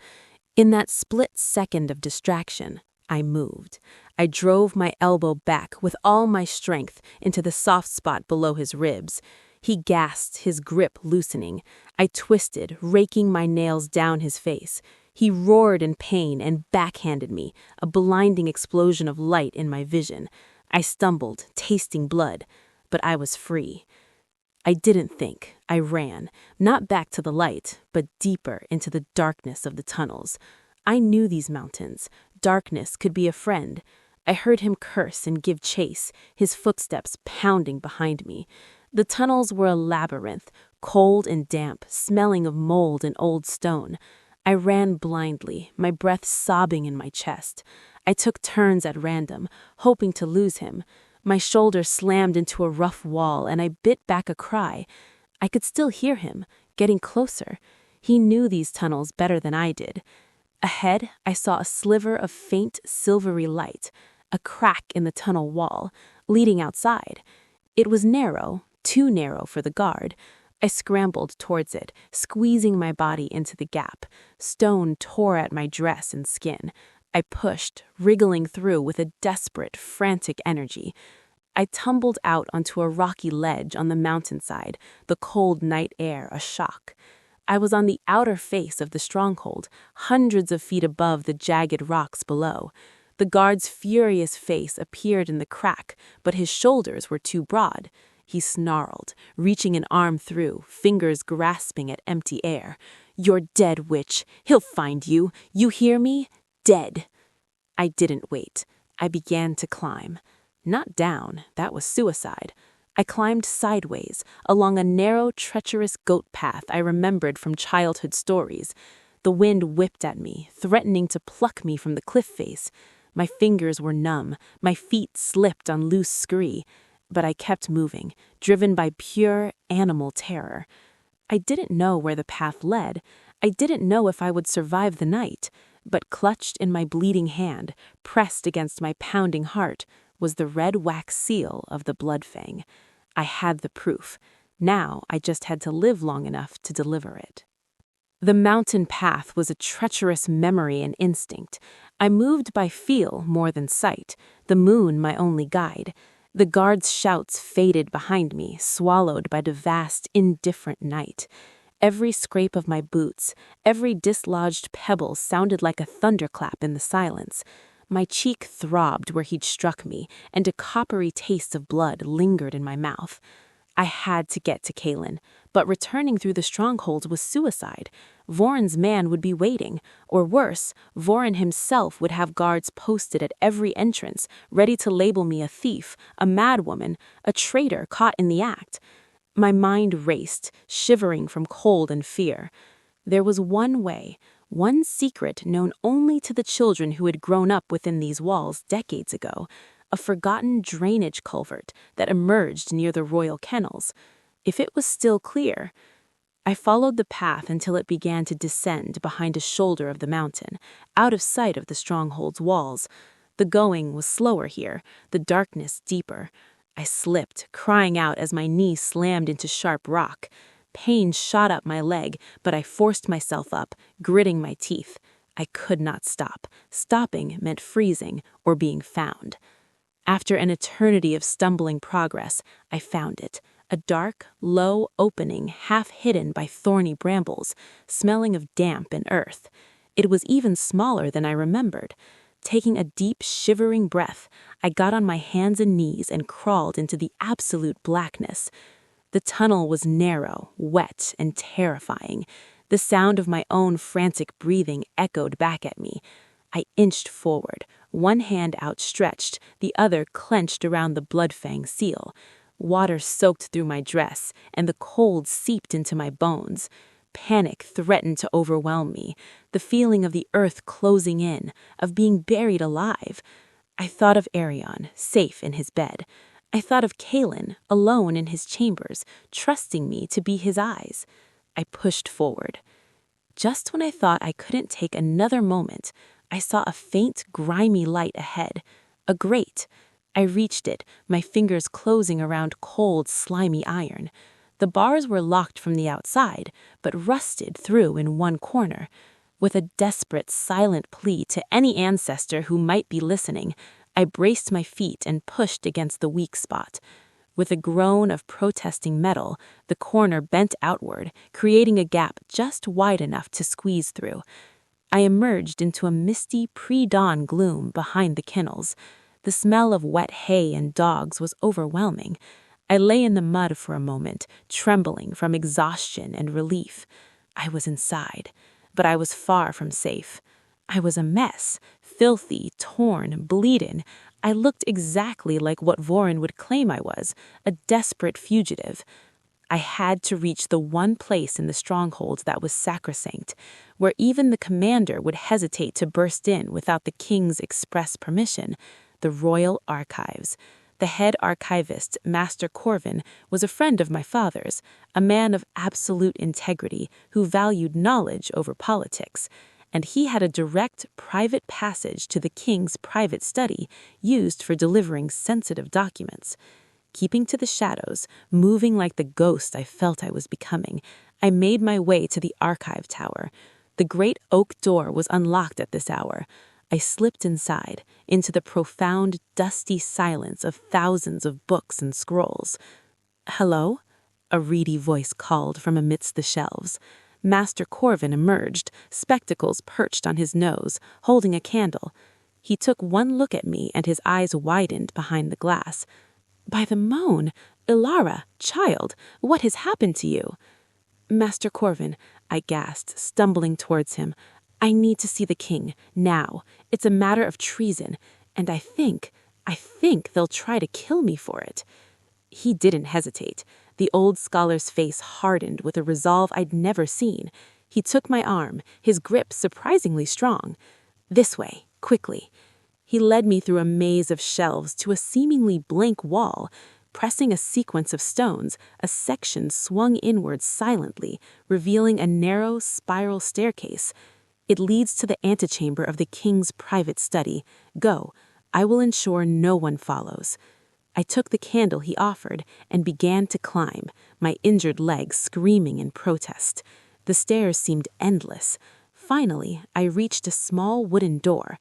In that split second of distraction, I moved. I drove my elbow back with all my strength into the soft spot below his ribs. He gasped, his grip loosening. I twisted, raking my nails down his face. He roared in pain and backhanded me, a blinding explosion of light in my vision. I stumbled, tasting blood, but I was free. I didn't think. I ran, not back to the light, but deeper into the darkness of the tunnels. I knew these mountains. Darkness could be a friend. I heard him curse and give chase, his footsteps pounding behind me. The tunnels were a labyrinth, cold and damp, smelling of mold and old stone. I ran blindly, my breath sobbing in my chest. I took turns at random, hoping to lose him. My shoulder slammed into a rough wall, and I bit back a cry. I could still hear him, getting closer. He knew these tunnels better than I did. Ahead, I saw a sliver of faint, silvery light, a crack in the tunnel wall, leading outside. It was narrow, too narrow for the guard. I scrambled towards it, squeezing my body into the gap. Stone tore at my dress and skin. I pushed, wriggling through with a desperate, frantic energy. I tumbled out onto a rocky ledge on the mountainside, the cold night air a shock. I was on the outer face of the stronghold, hundreds of feet above the jagged rocks below. The guard's furious face appeared in the crack, but his shoulders were too broad. He snarled, reaching an arm through, fingers grasping at empty air. "You're dead, witch. He'll find you. You hear me? Dead." I didn't wait. I began to climb. Not down, that was suicide. I climbed sideways, along a narrow, treacherous goat path I remembered from childhood stories. The wind whipped at me, threatening to pluck me from the cliff face. My fingers were numb, my feet slipped on loose scree, but I kept moving, driven by pure animal terror. I didn't know where the path led. I didn't know if I would survive the night, but clutched in my bleeding hand, pressed against my pounding heart, was the red wax seal of the Bloodfang. I had the proof. Now I just had to live long enough to deliver it. The mountain path was a treacherous memory and instinct. I moved by feel more than sight, the moon my only guide. The guard's shouts faded behind me, swallowed by the vast, indifferent night. Every scrape of my boots, every dislodged pebble sounded like a thunderclap in the silence. My cheek throbbed where he'd struck me, and a coppery taste of blood lingered in my mouth. I had to get to Kalen, but returning through the stronghold was suicide. Voran's man would be waiting, or worse, Voran himself would have guards posted at every entrance, ready to label me a thief, a madwoman, a traitor caught in the act. My mind raced, shivering from cold and fear. There was one way, one secret known only to the children who had grown up within these walls decades ago, a forgotten drainage culvert that emerged near the royal kennels. If it was still clear, I followed the path until it began to descend behind a shoulder of the mountain, out of sight of the stronghold's walls. The going was slower here, the darkness deeper. I slipped, crying out as my knee slammed into sharp rock. Pain shot up my leg, but I forced myself up, gritting my teeth. I could not stop. Stopping meant freezing or being found. After an eternity of stumbling progress, I found it. A dark, low opening half hidden by thorny brambles, smelling of damp and earth. It was even smaller than I remembered. Taking a deep, shivering breath, I got on my hands and knees and crawled into the absolute blackness. The tunnel was narrow, wet, and terrifying. The sound of my own frantic breathing echoed back at me. I inched forward, one hand outstretched, the other clenched around the Bloodfang seal. Water soaked through my dress, and the cold seeped into my bones. Panic threatened to overwhelm me, the feeling of the earth closing in, of being buried alive. I thought of Arion, safe in his bed. I thought of Kalen, alone in his chambers, trusting me to be his eyes. I pushed forward. Just when I thought I couldn't take another moment, I saw a faint, grimy light ahead, A grate. I reached it, my fingers closing around cold, slimy iron. The bars were locked from the outside, but rusted through in one corner. With a desperate, silent plea to any ancestor who might be listening, I braced my feet and pushed against the weak spot. With a groan of protesting metal, the corner bent outward, creating a gap just wide enough to squeeze through. I emerged into a misty pre-dawn gloom behind the kennels. The smell of wet hay and dogs was overwhelming. I lay in the mud for a moment, trembling from exhaustion and relief. I was inside, but I was far from safe. I was a mess, filthy, torn, bleeding. I looked exactly like what Vorin would claim I was, a desperate fugitive. I had to reach the one place in the stronghold that was sacrosanct, where even the commander would hesitate to burst in without the king's express permission, the royal archives. The head archivist, Master Corvin, was a friend of my father's, a man of absolute integrity who valued knowledge over politics, and he had a direct private passage to the king's private study used for delivering sensitive documents. Keeping to the shadows, moving like the ghost I felt I was becoming, I made my way to the archive tower. The great oak door was unlocked at this hour. I slipped inside, into the profound, dusty silence of thousands of books and scrolls. "Hello?" a reedy voice called from amidst the shelves. Master Corvin emerged, spectacles perched on his nose, holding a candle. He took one look at me and his eyes widened behind the glass. "By the moon! Ilara, child, what has happened to you?" "Master Corvin," I gasped, stumbling towards him. "I need to see the king, now. It's a matter of treason, and I think they'll try to kill me for it." He didn't hesitate. The old scholar's face hardened with a resolve I'd never seen. He took my arm, his grip surprisingly strong. "This way, quickly." He led me through a maze of shelves to a seemingly blank wall. Pressing a sequence of stones, a section swung inward silently, revealing a narrow, spiral staircase. "It leads to the antechamber of the king's private study. Go. I will ensure no one follows." I took the candle he offered and began to climb, my injured legs screaming in protest. The stairs seemed endless. Finally, I reached a small wooden door.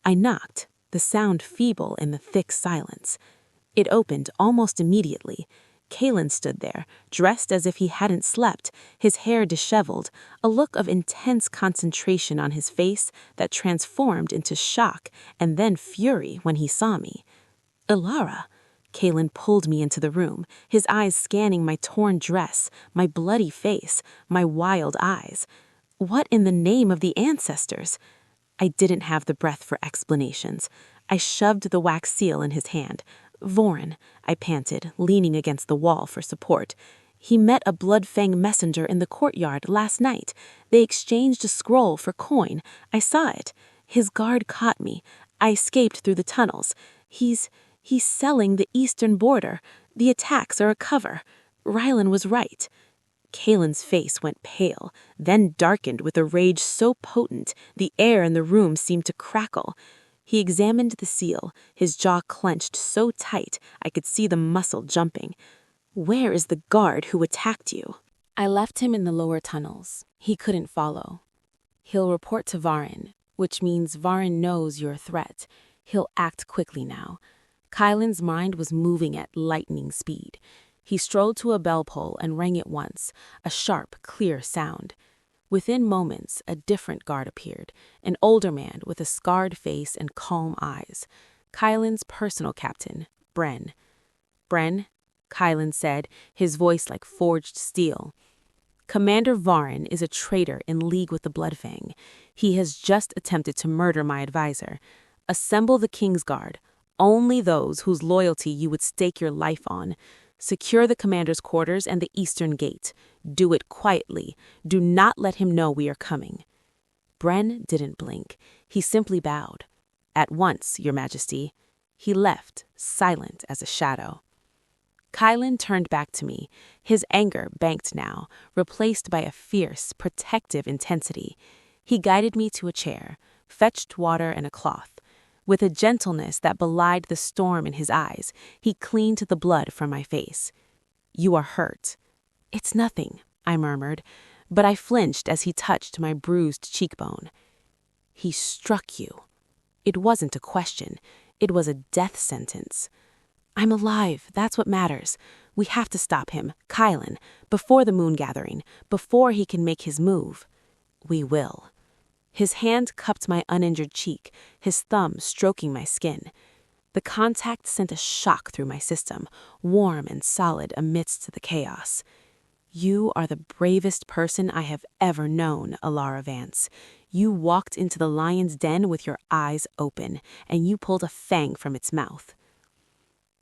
I knocked, the sound feeble in the thick silence. It opened almost immediately. Kalen stood there, dressed as if he hadn't slept, his hair disheveled, a look of intense concentration on his face that transformed into shock and then fury when he saw me. "Ilara!" Kalen pulled me into the room, his eyes scanning my torn dress, my bloody face, my wild eyes. "What in the name of the ancestors?" I didn't have the breath for explanations. I shoved the wax seal in his hand. "Vorin," I panted, leaning against the wall for support. "He met a Bloodfang messenger in the courtyard last night. They exchanged a scroll for coin. I saw it. His guard caught me. I escaped through the tunnels. He's selling the eastern border. The attacks are a cover. Rylan was right." Kalen's face went pale, then darkened with a rage so potent the air in the room seemed to crackle. He examined the seal, his jaw clenched so tight I could see the muscle jumping. "Where is the guard who attacked you?" "I left him in the lower tunnels. He couldn't follow. He'll report to Varin, which means Varin knows you're a threat. He'll act quickly now." Kylan's mind was moving at lightning speed. He strolled to a bell pull and rang it once, a sharp, clear sound. Within moments, a different guard appeared, an older man with a scarred face and calm eyes. Kylan's personal captain, Bren. "Bren," Kylan said, his voice like forged steel. "Commander Varin is a traitor in league with the Bloodfang. He has just attempted to murder my advisor. Assemble the King's Guard, only those whose loyalty you would stake your life on. Secure the commander's quarters and the eastern gate. Do it quietly. Do not let him know we are coming." Bren didn't blink. He simply bowed. "At once, Your Majesty." He left, silent as a shadow. Kylan turned back to me, his anger banked now, replaced by a fierce, protective intensity. He guided me to a chair, fetched water and a cloth. With a gentleness that belied the storm in his eyes, he cleaned the blood from my face. "You are hurt." "It's nothing," I murmured, but I flinched as he touched my bruised cheekbone. "He struck you." It wasn't a question. It was a death sentence. "I'm alive. That's what matters. We have to stop him, Kylan, before the moon gathering, before he can make his move." "We will." His hand cupped my uninjured cheek, his thumb stroking my skin. The contact sent a shock through my system, warm and solid amidst the chaos. "You are the bravest person I have ever known, Alara Vance. You walked into the lion's den with your eyes open, and you pulled a fang from its mouth."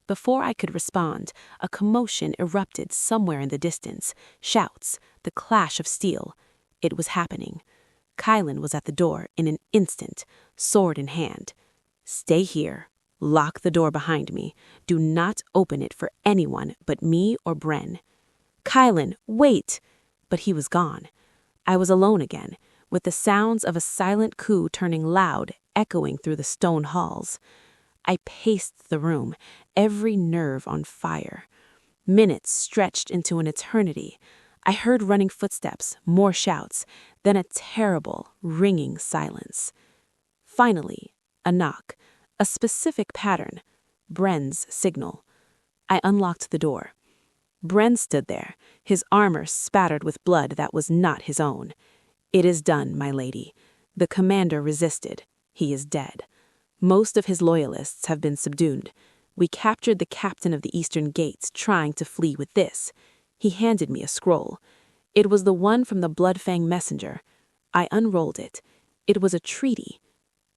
Before I could respond, a commotion erupted somewhere in the distance. Shouts, the clash of steel. It was happening. Kylan was at the door in an instant, sword in hand. "Stay here. Lock the door behind me. Do not open it for anyone but me or Bren." "Kylan, wait!" But he was gone. I was alone again, with the sounds of a silent coup turning loud, echoing through the stone halls. I paced the room, every nerve on fire. Minutes stretched into an eternity. I heard running footsteps, more shouts, then a terrible, ringing silence. Finally, a knock, a specific pattern, Bren's signal. I unlocked the door. Bren stood there, his armor spattered with blood that was not his own. "It is done, my lady. The commander resisted. He is dead. Most of his loyalists have been subdued. We captured the captain of the Eastern Gates trying to flee with this." He handed me a scroll. It was the one from the Bloodfang messenger. I unrolled it. It was a treaty.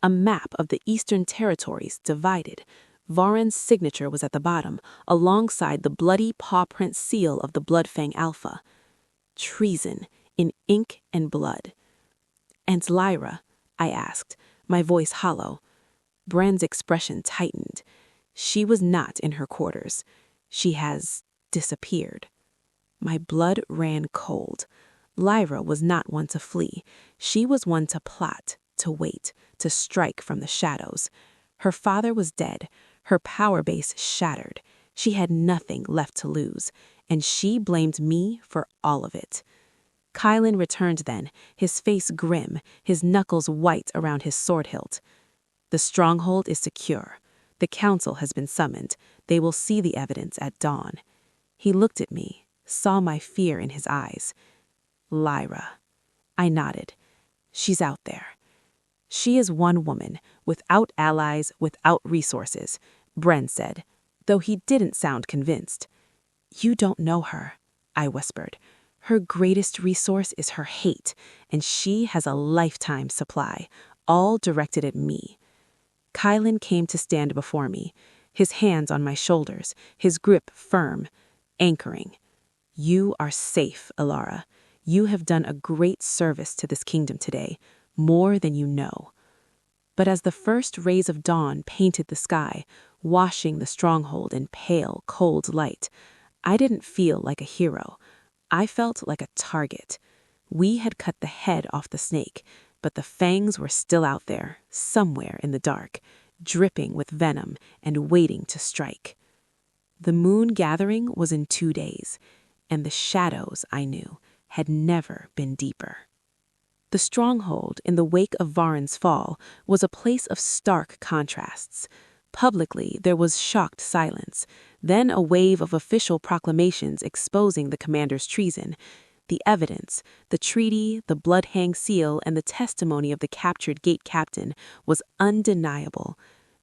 A map of the Eastern territories divided. Varen's signature was at the bottom, alongside the bloody paw-print seal of the Bloodfang Alpha. Treason, in ink and blood. "And Lyra?" I asked, my voice hollow. Bren's expression tightened. "She was not in her quarters. She has disappeared." My blood ran cold. Lyra was not one to flee. She was one to plot, to wait, to strike from the shadows. Her father was dead, her power base shattered. She had nothing left to lose, and she blamed me for all of it. Kylan returned then, his face grim, his knuckles white around his sword hilt. "The stronghold is secure. The council has been summoned. They will see the evidence at dawn." He looked at me, saw my fear in his eyes. "Lyra." I nodded. "She's out there." "She is one woman, without allies, without resources," Bren said, though he didn't sound convinced. "You don't know her," I whispered. "Her greatest resource is her hate, and she has a lifetime supply, all directed at me." Kylan came to stand before me, his hands on my shoulders, his grip firm, anchoring. "You are safe, Alara. You have done a great service to this kingdom today, more than you know." But as the first rays of dawn painted the sky, washing the stronghold in pale, cold light, I didn't feel like a hero. I felt like a target. We had cut the head off the snake, but the fangs were still out there, somewhere in the dark, dripping with venom and waiting to strike. The moon gathering was in 2 days, and the shadows, I knew, had never been deeper. The stronghold, in the wake of Varen's fall, was a place of stark contrasts. Publicly, there was shocked silence, then a wave of official proclamations exposing the commander's treason. The evidence, the treaty, the Bloodfang seal, and the testimony of the captured gate captain was undeniable.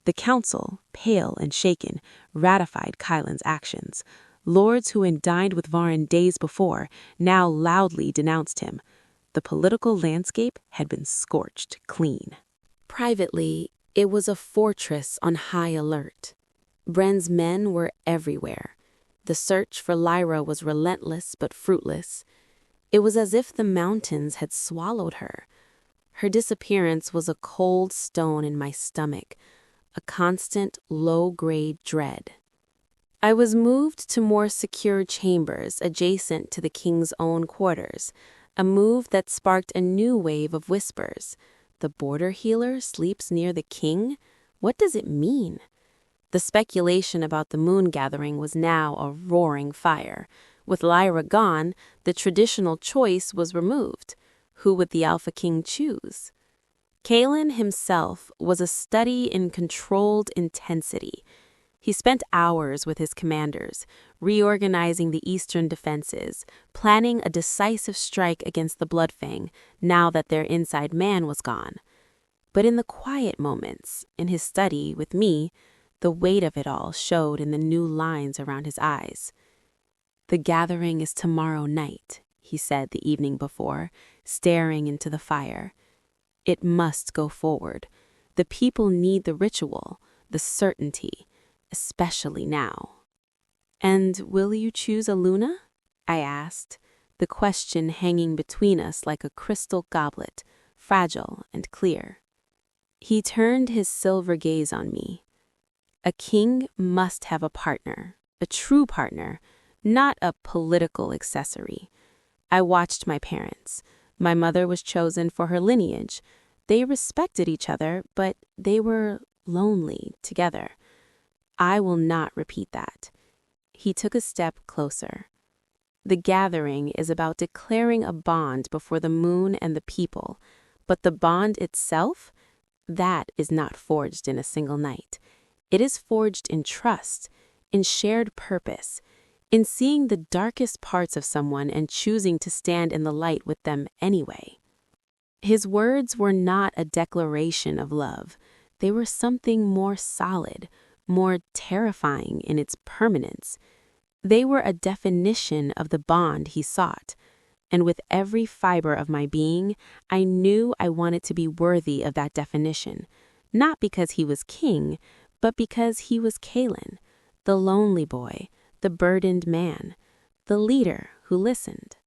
The council, pale and shaken, ratified Kylan's actions. Lords who had dined with Varen days before now loudly denounced him. The political landscape had been scorched clean. Privately, it was a fortress on high alert. Bren's men were everywhere. The search for Lyra was relentless but fruitless. It was as if the mountains had swallowed her. Her disappearance was a cold stone in my stomach, a constant low-grade dread. I was moved to more secure chambers adjacent to the king's own quarters, a move that sparked a new wave of whispers. The border healer sleeps near the king? What does it mean? The speculation about the moon gathering was now a roaring fire. With Lyra gone, the traditional choice was removed. Who would the Alpha King choose? Kaelin himself was a study in controlled intensity. He spent hours with his commanders, reorganizing the eastern defenses, planning a decisive strike against the Bloodfang now that their inside man was gone. But in the quiet moments, in his study with me, the weight of it all showed in the new lines around his eyes. "The gathering is tomorrow night," he said the evening before, staring into the fire. "It must go forward. The people need the ritual, the certainty, especially now." "And will you choose Aluna?" I asked, the question hanging between us like a crystal goblet, fragile and clear. He turned his silver gaze on me. "A king must have a partner, a true partner, not a political accessory. I watched my parents. My mother was chosen for her lineage. They respected each other, but they were lonely together. I will not repeat that." He took a step closer. "The gathering is about declaring a bond before the moon and the people, but the bond itself, that is not forged in a single night. It is forged in trust, in shared purpose, in seeing the darkest parts of someone and choosing to stand in the light with them anyway." His words were not a declaration of love. They were something more solid, more terrifying in its permanence. They were a definition of the bond he sought. And with every fiber of my being, I knew I wanted to be worthy of that definition, not because he was king, but because he was Kaelin, the lonely boy, the burdened man, the leader who listened.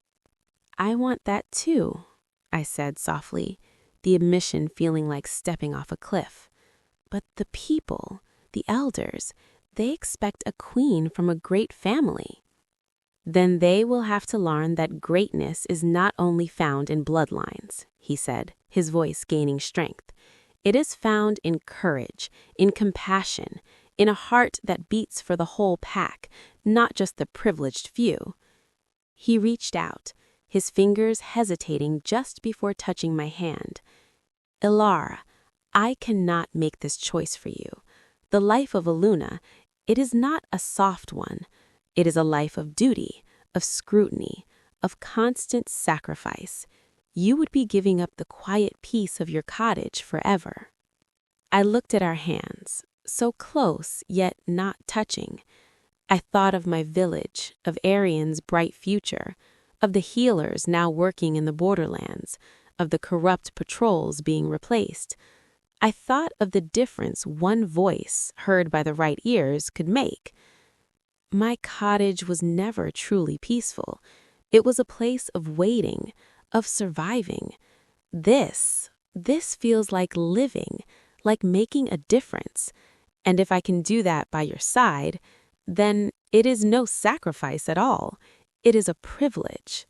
"I want that too," I said softly, the admission feeling like stepping off a cliff. "But the people, the elders, they expect a queen from a great family." "Then they will have to learn that greatness is not only found in bloodlines," he said, his voice gaining strength. "It is found in courage, in compassion, in a heart that beats for the whole pack, not just the privileged few." He reached out, his fingers hesitating just before touching my hand. "Ilara, I cannot make this choice for you. The life of Aluna, it is not a soft one. It is a life of duty, of scrutiny, of constant sacrifice. You would be giving up the quiet peace of your cottage forever." I looked at our hands, so close yet not touching. I thought of my village, of Arian's bright future, of the healers now working in the borderlands, of the corrupt patrols being replaced. I thought of the difference one voice, heard by the right ears, could make. My cottage was never truly peaceful. It was a place of waiting, of surviving. This feels like living, like making a difference. And if I can do that by your side, then it is no sacrifice at all. It is a privilege.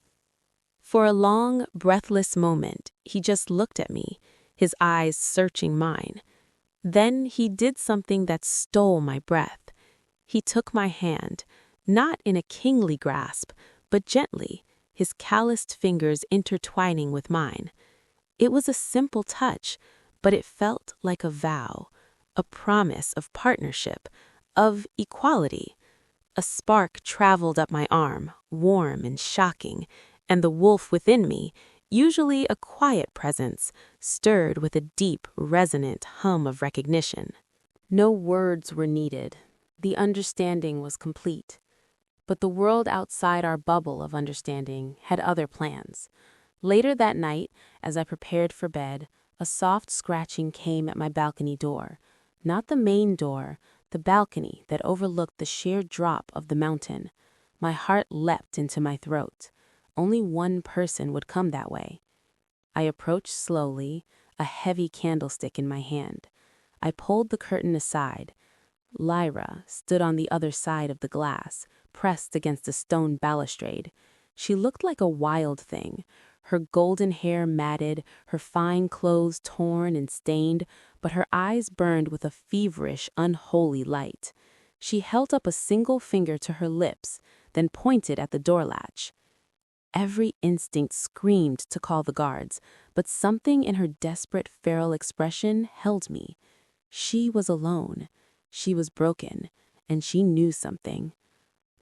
For a long, breathless moment, he just looked at me, his eyes searching mine. Then he did something that stole my breath. He took my hand, not in a kingly grasp, but gently, his calloused fingers intertwining with mine. It was a simple touch, but it felt like a vow, a promise of partnership, of equality. A spark traveled up my arm, warm and shocking, and the wolf within me, usually a quiet presence, stirred with a deep, resonant hum of recognition. No words were needed. The understanding was complete. But the world outside our bubble of understanding had other plans. Later that night, as I prepared for bed, a soft scratching came at my balcony door. Not the main door, the balcony that overlooked the sheer drop of the mountain. My heart leapt into my throat. Only one person would come that way. I approached slowly, a heavy candlestick in my hand. I pulled the curtain aside. Lyra stood on the other side of the glass, pressed against a stone balustrade. She looked like a wild thing, her golden hair matted, her fine clothes torn and stained, but her eyes burned with a feverish, unholy light. She held up a single finger to her lips, then pointed at the door latch. Every instinct screamed to call the guards, but something in her desperate, feral expression held me. She was alone. She was broken, and she knew something.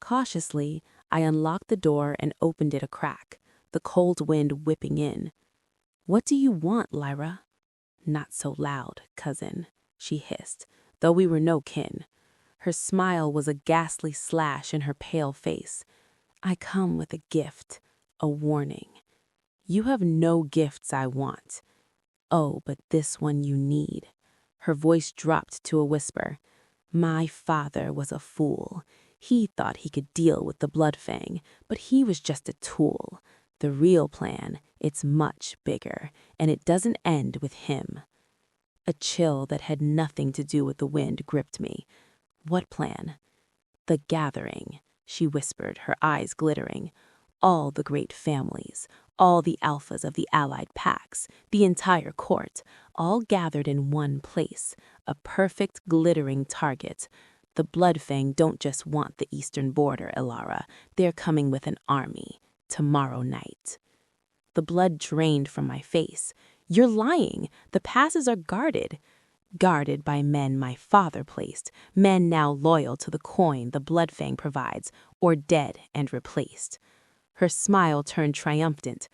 Cautiously, I unlocked the door and opened it a crack, the cold wind whipping in. "What do you want, Lyra?" "Not so loud, cousin," she hissed, though we were no kin. Her smile was a ghastly slash in her pale face. "I come with a gift, a warning. You have no gifts I want. Oh, but this one you need." Her voice dropped to a whisper. "My father was a fool. He thought he could deal with the Bloodfang, but he was just a tool. The real plan, it's much bigger, and it doesn't end with him." A chill that had nothing to do with the wind gripped me. "What plan?" "The Gathering," she whispered, her eyes glittering. "All the great families, all the alphas of the allied packs, the entire court, all gathered in one place, a perfect glittering target. The Bloodfang don't just want the eastern border, Elara. They're coming with an army. Tomorrow night." The blood drained from my face. "You're lying. The passes are guarded." "Guarded by men my father placed, men now loyal to the coin the Bloodfang provides, or dead and replaced." Her smile turned triumphant.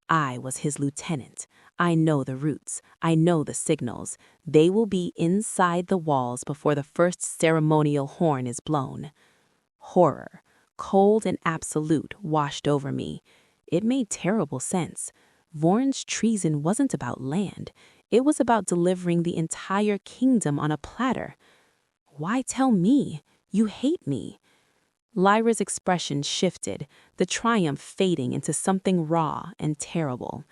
"I was his lieutenant. I know the routes. I know the signals. They will be inside the walls before the first ceremonial horn is blown." Horror, cold and absolute, washed over me. It made terrible sense. Voran's treason wasn't about land. It was about delivering the entire kingdom on a platter. "Why tell me? You hate me." Lyra's expression shifted, the triumph fading into something raw and terrible.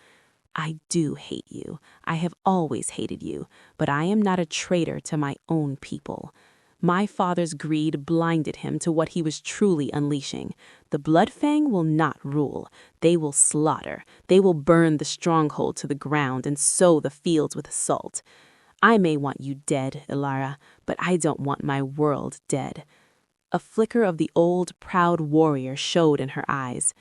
"I do hate you. I have always hated you, but I am not a traitor to my own people. My father's greed blinded him to what he was truly unleashing. The Bloodfang will not rule. They will slaughter. They will burn the stronghold to the ground and sow the fields with salt. I may want you dead, Elara, but I don't want my world dead." A flicker of the old, proud warrior showed in her eyes.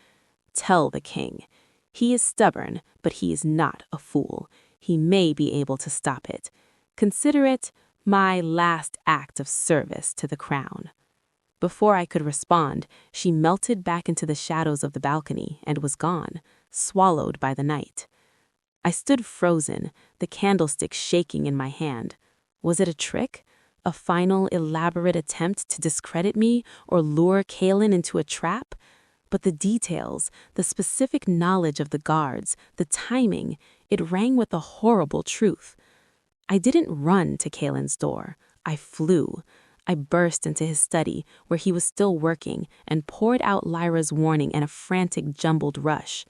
"Tell the king. He is stubborn, but he is not a fool. He may be able to stop it. Consider it my last act of service to the crown." Before I could respond, she melted back into the shadows of the balcony and was gone, swallowed by the night. I stood frozen, the candlestick shaking in my hand. Was it a trick? A final, elaborate attempt to discredit me or lure Kaelin into a trap? But the details, the specific knowledge of the guards, the timing, it rang with a horrible truth. I didn't run to Kaelin's door. I flew. I burst into his study, where he was still working, and poured out Lyra's warning in a frantic, jumbled rush.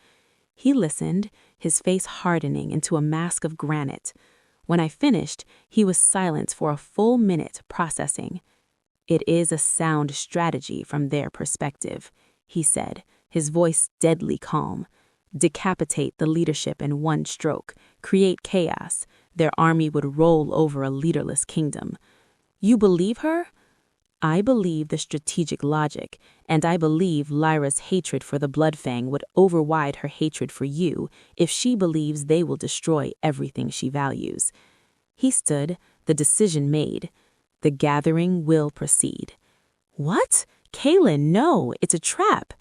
He listened, his face hardening into a mask of granite. When I finished, he was silent for a full minute, processing. "It is a sound strategy from their perspective," he said, his voice deadly calm. "Decapitate the leadership in one stroke, create chaos. Their army would roll over a leaderless kingdom." "You believe her?" "I believe the strategic logic, and I believe Lyra's hatred for the Bloodfang would override her hatred for you if she believes they will destroy everything she values." He stood, the decision made. "The Gathering will proceed." "What? Kaelin, no, it's a trap."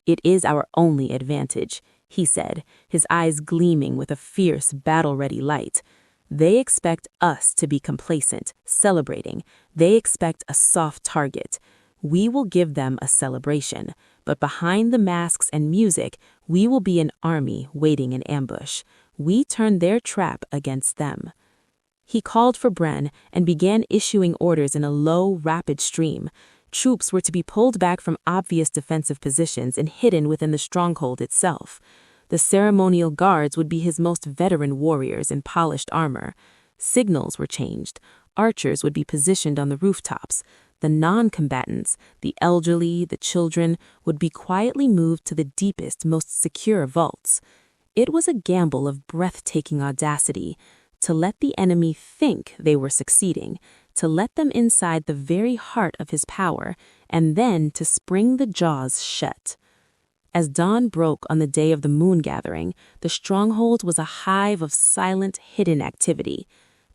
"It is our only advantage," he said, his eyes gleaming with a fierce, battle-ready light. "They expect us to be complacent, celebrating. They expect a soft target. We will give them a celebration, but behind the masks and music, we will be an army waiting in ambush. We turn their trap against them." He called for Bren and began issuing orders in a low, rapid stream. Troops were to be pulled back from obvious defensive positions and hidden within the stronghold itself. The ceremonial guards would be his most veteran warriors in polished armor. Signals were changed. Archers would be positioned on the rooftops. The non-combatants, the elderly, the children, would be quietly moved to the deepest, most secure vaults. It was a gamble of breathtaking audacity, to let the enemy think they were succeeding, to let them inside the very heart of his power, and then to spring the jaws shut. As dawn broke on the day of the moon gathering, the stronghold was a hive of silent, hidden activity.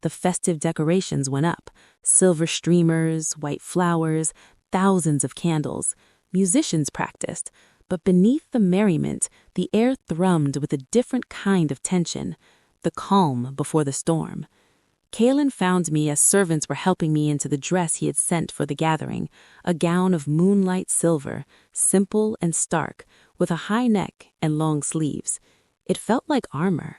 The festive decorations went up, silver streamers, white flowers, thousands of candles. Musicians practiced, but beneath the merriment, the air thrummed with a different kind of tension, the calm before the storm. Kalen found me as servants were helping me into the dress he had sent for the gathering, a gown of moonlight silver, simple and stark, with a high neck and long sleeves. It felt like armor.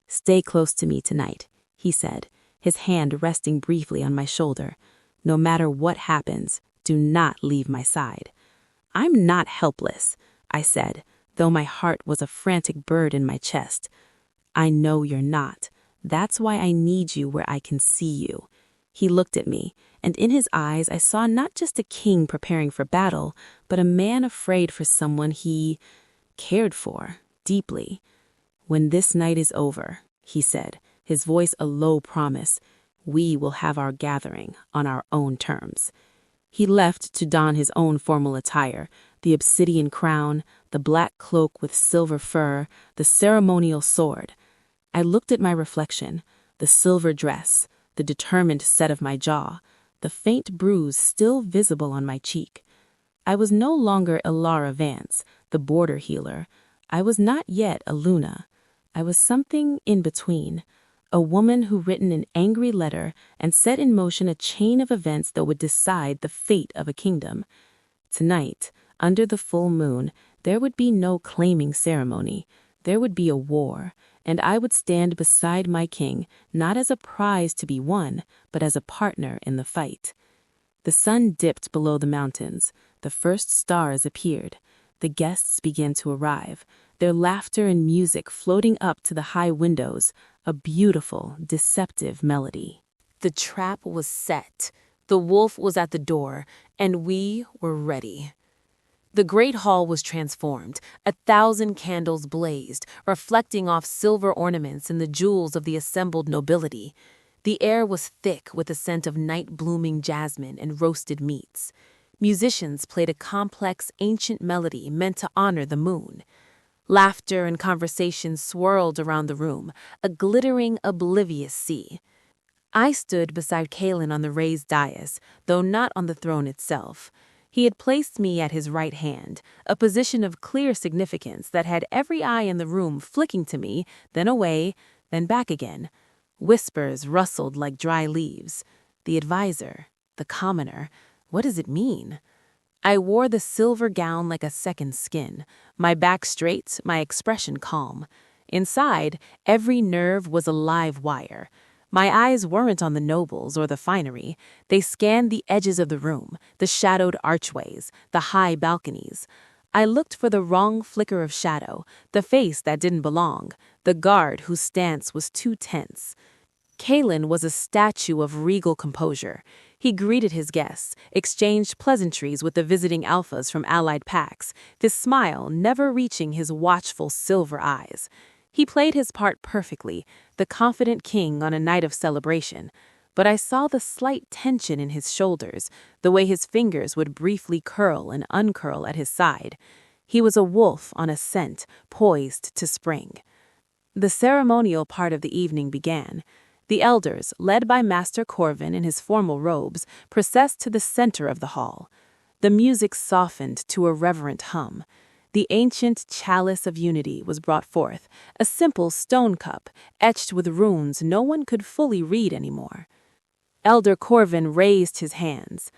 "Stay close to me tonight," he said, his hand resting briefly on my shoulder. "No matter what happens, do not leave my side." "I'm not helpless," I said, though my heart was a frantic bird in my chest. "I know you're not. That's why I need you where I can see you." He looked at me, and in his eyes I saw not just a king preparing for battle, but a man afraid for someone he cared for deeply. "When this night is over," he said, his voice a low promise, "we will have our gathering on our own terms." He left to don his own formal attire, the obsidian crown, the black cloak with silver fur, the ceremonial sword. I looked at my reflection, the silver dress, the determined set of my jaw, the faint bruise still visible on my cheek. I was no longer Ilara Vance, the border healer. I was not yet a Luna. I was something in between, a woman who written an angry letter and set in motion a chain of events that would decide the fate of a kingdom. Tonight, under the full moon, there would be no claiming ceremony. There would be a war, and I would stand beside my king, not as a prize to be won, but as a partner in the fight. The sun dipped below the mountains. The first stars appeared. The guests began to arrive, their laughter and music floating up to the high windows, a beautiful, deceptive melody. The trap was set. The wolf was at the door, and we were ready. The great hall was transformed. 1,000 candles blazed, reflecting off silver ornaments and the jewels of the assembled nobility. The air was thick with the scent of night-blooming jasmine and roasted meats. Musicians played a complex, ancient melody meant to honor the moon. Laughter and conversation swirled around the room, a glittering, oblivious sea. I stood beside Kalen on the raised dais, though not on the throne itself. He had placed me at his right hand, a position of clear significance that had every eye in the room flicking to me, then away, then back again. Whispers rustled like dry leaves. The advisor, the commoner, what does it mean? I wore the silver gown like a second skin, my back straight, my expression calm. Inside, every nerve was a live wire. My eyes weren't on the nobles or the finery. They scanned the edges of the room, the shadowed archways, the high balconies. I looked for the wrong flicker of shadow, the face that didn't belong, the guard whose stance was too tense. Kalen was a statue of regal composure. He greeted his guests, exchanged pleasantries with the visiting alphas from allied packs, his smile never reaching his watchful silver eyes. He played his part perfectly, the confident king on a night of celebration. But I saw the slight tension in his shoulders, the way his fingers would briefly curl and uncurl at his side. He was a wolf on a scent, poised to spring. The ceremonial part of the evening began. The elders, led by Master Corvin in his formal robes, processed to the center of the hall. The music softened to a reverent hum. The ancient chalice of unity was brought forth, a simple stone cup, etched with runes no one could fully read anymore. Elder Corvin raised his hands.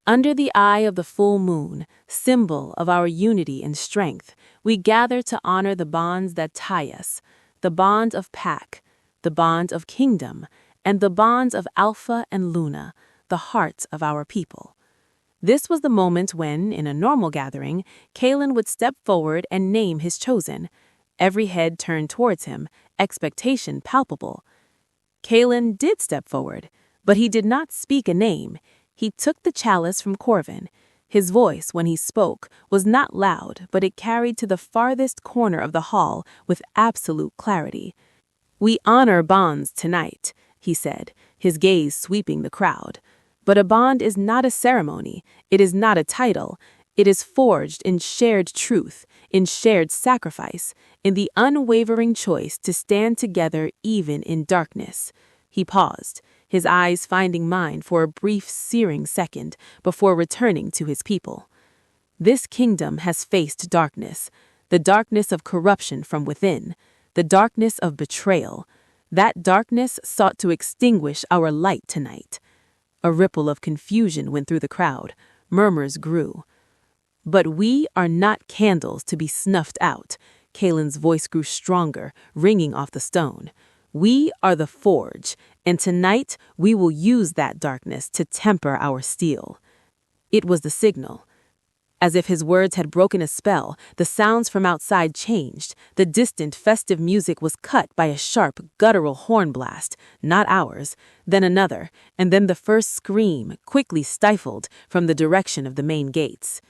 Under the eye of the full moon, symbol of our unity and strength, we gather to honor the bonds that tie us, the bond of pack, the bond of kingdom, and the bonds of Alpha and Luna, the hearts of our people. This was the moment when, in a normal gathering, Kalen would step forward and name his chosen. Every head turned towards him, expectation palpable. Kalen did step forward, but he did not speak a name. He took the chalice from Corvin. His voice, when he spoke, was not loud, but it carried to the farthest corner of the hall with absolute clarity. "We honor bonds tonight," he said, his gaze sweeping the crowd. "But a bond is not a ceremony, it is not a title. It is forged in shared truth, in shared sacrifice, in the unwavering choice to stand together even in darkness." He paused, his eyes finding mine for a brief, searing second before returning to his people. "This kingdom has faced darkness, the darkness of corruption from within, the darkness of betrayal. That darkness sought to extinguish our light tonight." A ripple of confusion went through the crowd. Murmurs grew. "But we are not candles to be snuffed out." Kalen's voice grew stronger, ringing off the stone. "We are the forge, and tonight we will use that darkness to temper our steel." It was the signal. As if his words had broken a spell, the sounds from outside changed. The distant, festive music was cut by a sharp, guttural horn blast, not ours, then another, and then the first scream, quickly stifled, from the direction of the main gates.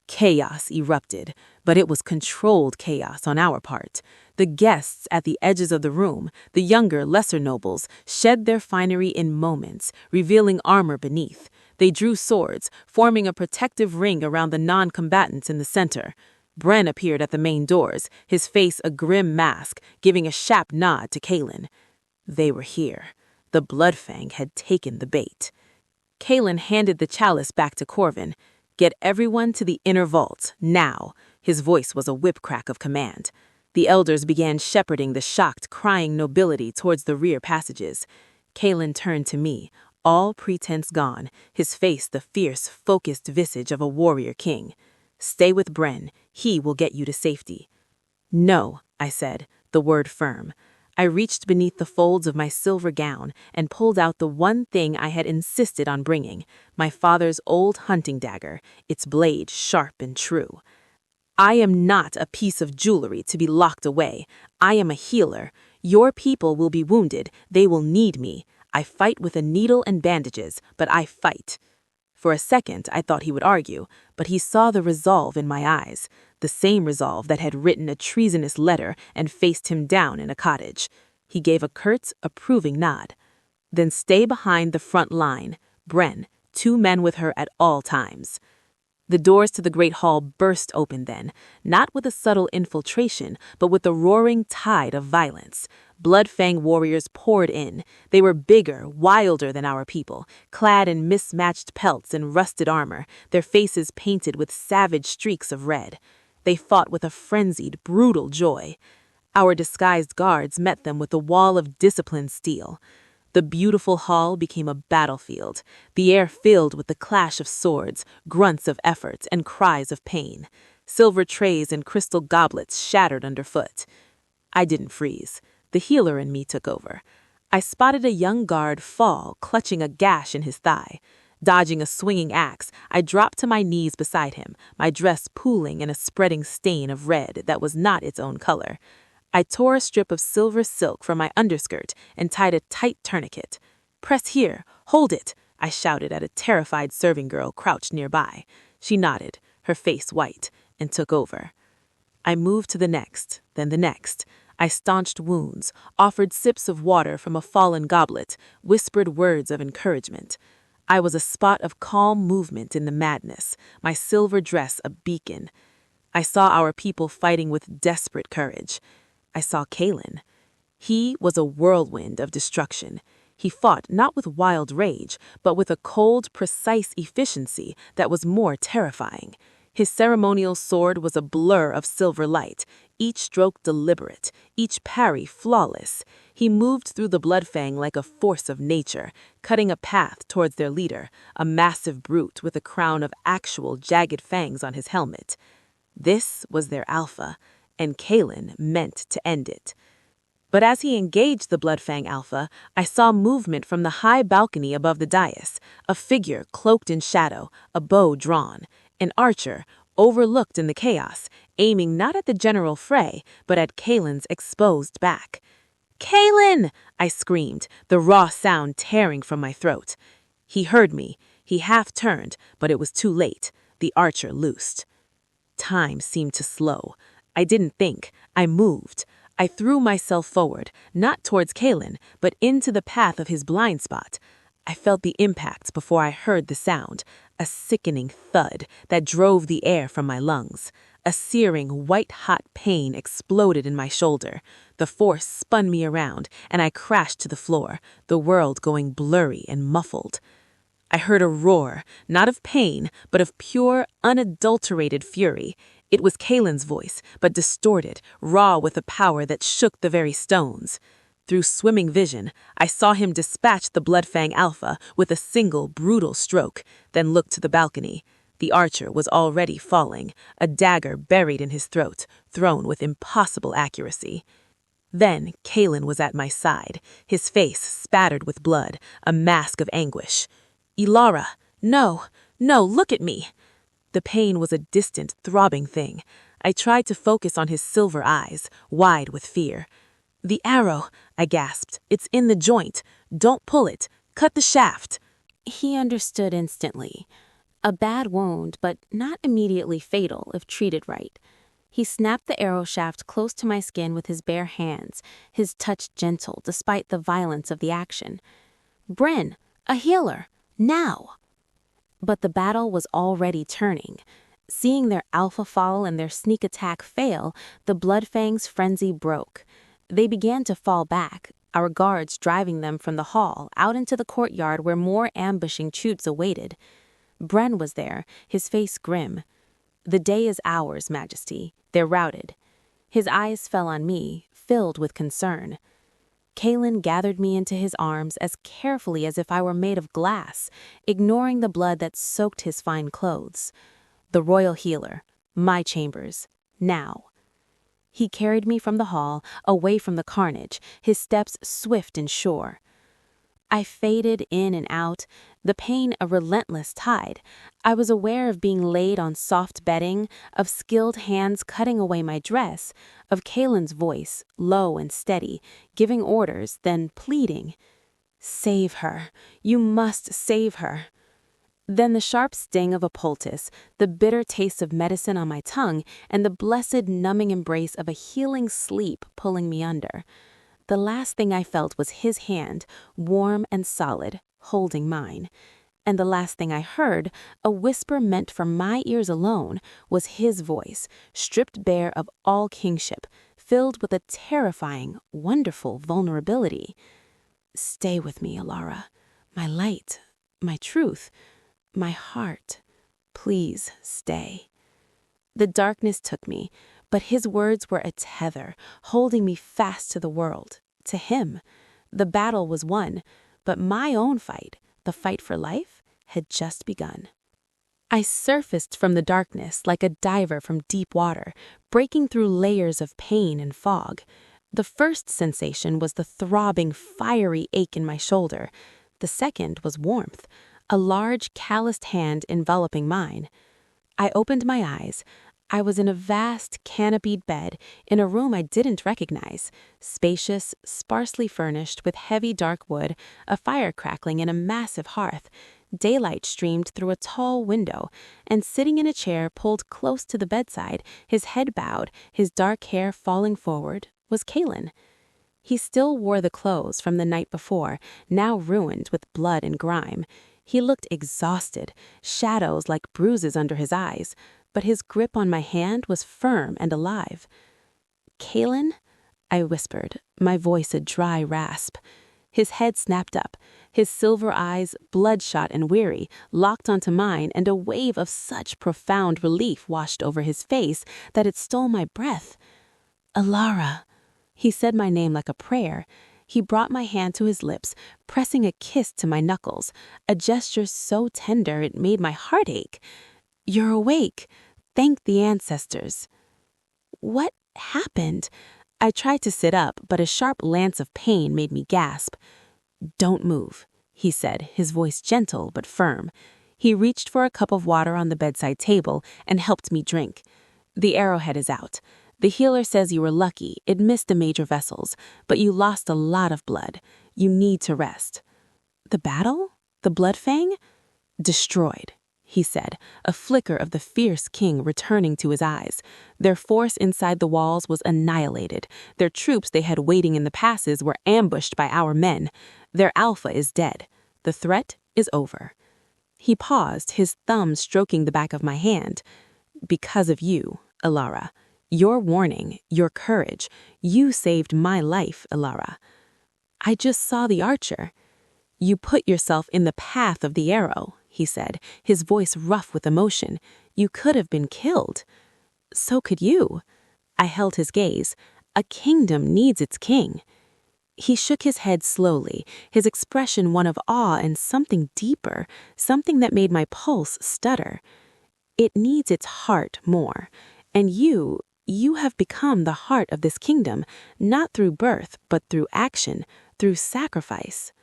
Chaos erupted, but it was controlled chaos on our part. The guests at the edges of the room, the younger, lesser nobles, shed their finery in moments, revealing armor beneath. They drew swords, forming a protective ring around the non-combatants in the center. Bren appeared at the main doors, his face a grim mask, giving a sharp nod to Kalen. They were here. The Bloodfang had taken the bait. Kalen handed the chalice back to Corvin. "Get everyone to the inner vault, now." His voice was a whip-crack of command. The elders began shepherding the shocked, crying nobility towards the rear passages. Kalen turned to me, all pretense gone, his face the fierce, focused visage of a warrior king. "Stay with Bren. He will get you to safety." "No," I said, the word firm. I reached beneath the folds of my silver gown and pulled out the one thing I had insisted on bringing, my father's old hunting dagger, its blade sharp and true. "I am not a piece of jewelry to be locked away. I am a healer. Your people will be wounded. They will need me. I fight with a needle and bandages, but I fight." For a second, I thought he would argue, but he saw the resolve in my eyes, the same resolve that had written a treasonous letter and faced him down in a cottage. He gave a curt, approving nod. "Then stay behind the front line. Bren, 2 men with her at all times." The doors to the great hall burst open then, not with a subtle infiltration, but with a roaring tide of violence. Bloodfang warriors poured in. They were bigger, wilder than our people, clad in mismatched pelts and rusted armor, their faces painted with savage streaks of red. They fought with a frenzied, brutal joy. Our disguised guards met them with a wall of disciplined steel. The beautiful hall became a battlefield, the air filled with the clash of swords, grunts of effort, and cries of pain. Silver trays and crystal goblets shattered underfoot. I didn't freeze. The healer in me took over. I spotted a young guard fall, clutching a gash in his thigh. Dodging a swinging axe, I dropped to my knees beside him, my dress pooling in a spreading stain of red that was not its own color. I tore a strip of silver silk from my underskirt and tied a tight tourniquet. "Press here, hold it," I shouted at a terrified serving girl crouched nearby. She nodded, her face white, and took over. I moved to the next, then the next. I staunched wounds, offered sips of water from a fallen goblet, whispered words of encouragement. I was a spot of calm movement in the madness, my silver dress a beacon. I saw our people fighting with desperate courage. I saw Kalen. He was a whirlwind of destruction. He fought not with wild rage, but with a cold, precise efficiency that was more terrifying. His ceremonial sword was a blur of silver light, each stroke deliberate, each parry flawless. He moved through the Bloodfang like a force of nature, cutting a path towards their leader, a massive brute with a crown of actual jagged fangs on his helmet. This was their alpha, and Kalen meant to end it. But as he engaged the Bloodfang Alpha, I saw movement from the high balcony above the dais, a figure cloaked in shadow, a bow drawn, an archer, overlooked in the chaos, aiming not at the general fray, but at Kalen's exposed back. "Kalen!" I screamed, the raw sound tearing from my throat. He heard me. He half turned, but it was too late. The archer loosed. Time seemed to slow. I didn't think. I moved. I threw myself forward, not towards Kalen, but into the path of his blind spot. I felt the impact before I heard the sound, a sickening thud that drove the air from my lungs. A searing, white-hot pain exploded in my shoulder. The force spun me around, and I crashed to the floor, the world going blurry and muffled. I heard a roar, not of pain, but of pure, unadulterated fury. It was Kalen's voice, but distorted, raw with a power that shook the very stones. Through swimming vision, I saw him dispatch the Bloodfang Alpha with a single, brutal stroke, then looked to the balcony. The archer was already falling, a dagger buried in his throat, thrown with impossible accuracy. Then Kalen was at my side, his face spattered with blood, a mask of anguish. "Ilara, no, look at me!" The pain was a distant, throbbing thing. I tried to focus on his silver eyes, wide with fear. "The arrow," I gasped. "It's in the joint. Don't pull it. Cut the shaft." He understood instantly. A bad wound, but not immediately fatal if treated right. He snapped the arrow shaft close to my skin with his bare hands, his touch gentle despite the violence of the action. "Bren, a healer, now!" But the battle was already turning. Seeing their alpha fall and their sneak attack fail, the Bloodfang's frenzy broke. They began to fall back, our guards driving them from the hall out into the courtyard where more ambushing Chutes awaited. Bren was there, his face grim. "The day is ours, Majesty. They're routed." His eyes fell on me, filled with concern. Kalen gathered me into his arms as carefully as if I were made of glass, ignoring the blood that soaked his fine clothes. "The royal healer, my chambers, now." He carried me from the hall, away from the carnage, his steps swift and sure. I faded in and out, the pain a relentless tide. I was aware of being laid on soft bedding, of skilled hands cutting away my dress, of Kalen's voice, low and steady, giving orders, then pleading. "Save her. You must save her." Then the sharp sting of a poultice, the bitter taste of medicine on my tongue, and the blessed numbing embrace of a healing sleep pulling me under. The last thing I felt was his hand, warm and solid, holding mine. And the last thing I heard, a whisper meant for my ears alone, was his voice, stripped bare of all kingship, filled with a terrifying, wonderful vulnerability. "Stay with me, Ilara, my light, my truth, my heart. Please stay." The darkness took me, but his words were a tether, holding me fast to the world, to him. The battle was won, but my own fight, the fight for life, had just begun. I surfaced from the darkness like a diver from deep water, breaking through layers of pain and fog. The first sensation was the throbbing, fiery ache in my shoulder. The second was warmth, a large, calloused hand enveloping mine. I opened my eyes. I was in a vast, canopied bed in a room I didn't recognize, spacious, sparsely furnished with heavy dark wood, a fire crackling in a massive hearth. Daylight streamed through a tall window, and sitting in a chair pulled close to the bedside, his head bowed, his dark hair falling forward, was Kalen. He still wore the clothes from the night before, now ruined with blood and grime. He looked exhausted, shadows like bruises under his eyes, but his grip on my hand was firm and alive. "Kalen?" I whispered, my voice a dry rasp. His head snapped up, his silver eyes, bloodshot and weary, locked onto mine, and a wave of such profound relief washed over his face that it stole my breath. "Ilara." He said my name like a prayer. He brought my hand to his lips, pressing a kiss to my knuckles, a gesture so tender it made my heart ache. "You're awake. Thank the ancestors." What happened? I tried to sit up, but a sharp lance of pain made me gasp. "Don't move," he said, his voice gentle but firm. He reached for a cup of water on the bedside table and helped me drink. "The arrowhead is out. The healer says you were lucky, it missed the major vessels, but you lost a lot of blood. You need to rest." "The battle? The Bloodfang?" "Destroyed. he said, a flicker of the fierce king returning to his eyes. Their force inside the walls was annihilated. Their troops they had waiting in the passes were ambushed by our men. Their alpha is dead. The threat is over. He paused, his thumb stroking the back of my hand. Because of you, Elara. Your warning, your courage. You saved my life, Elara. I just saw the archer. You put yourself in the path of the arrow, he said, his voice rough with emotion. You could have been killed. So could you. I held his gaze. A kingdom needs its king. He shook his head slowly, his expression one of awe and something deeper, something that made my pulse stutter. It needs its heart more. And you have become the heart of this kingdom, not through birth, but through action, through sacrifice.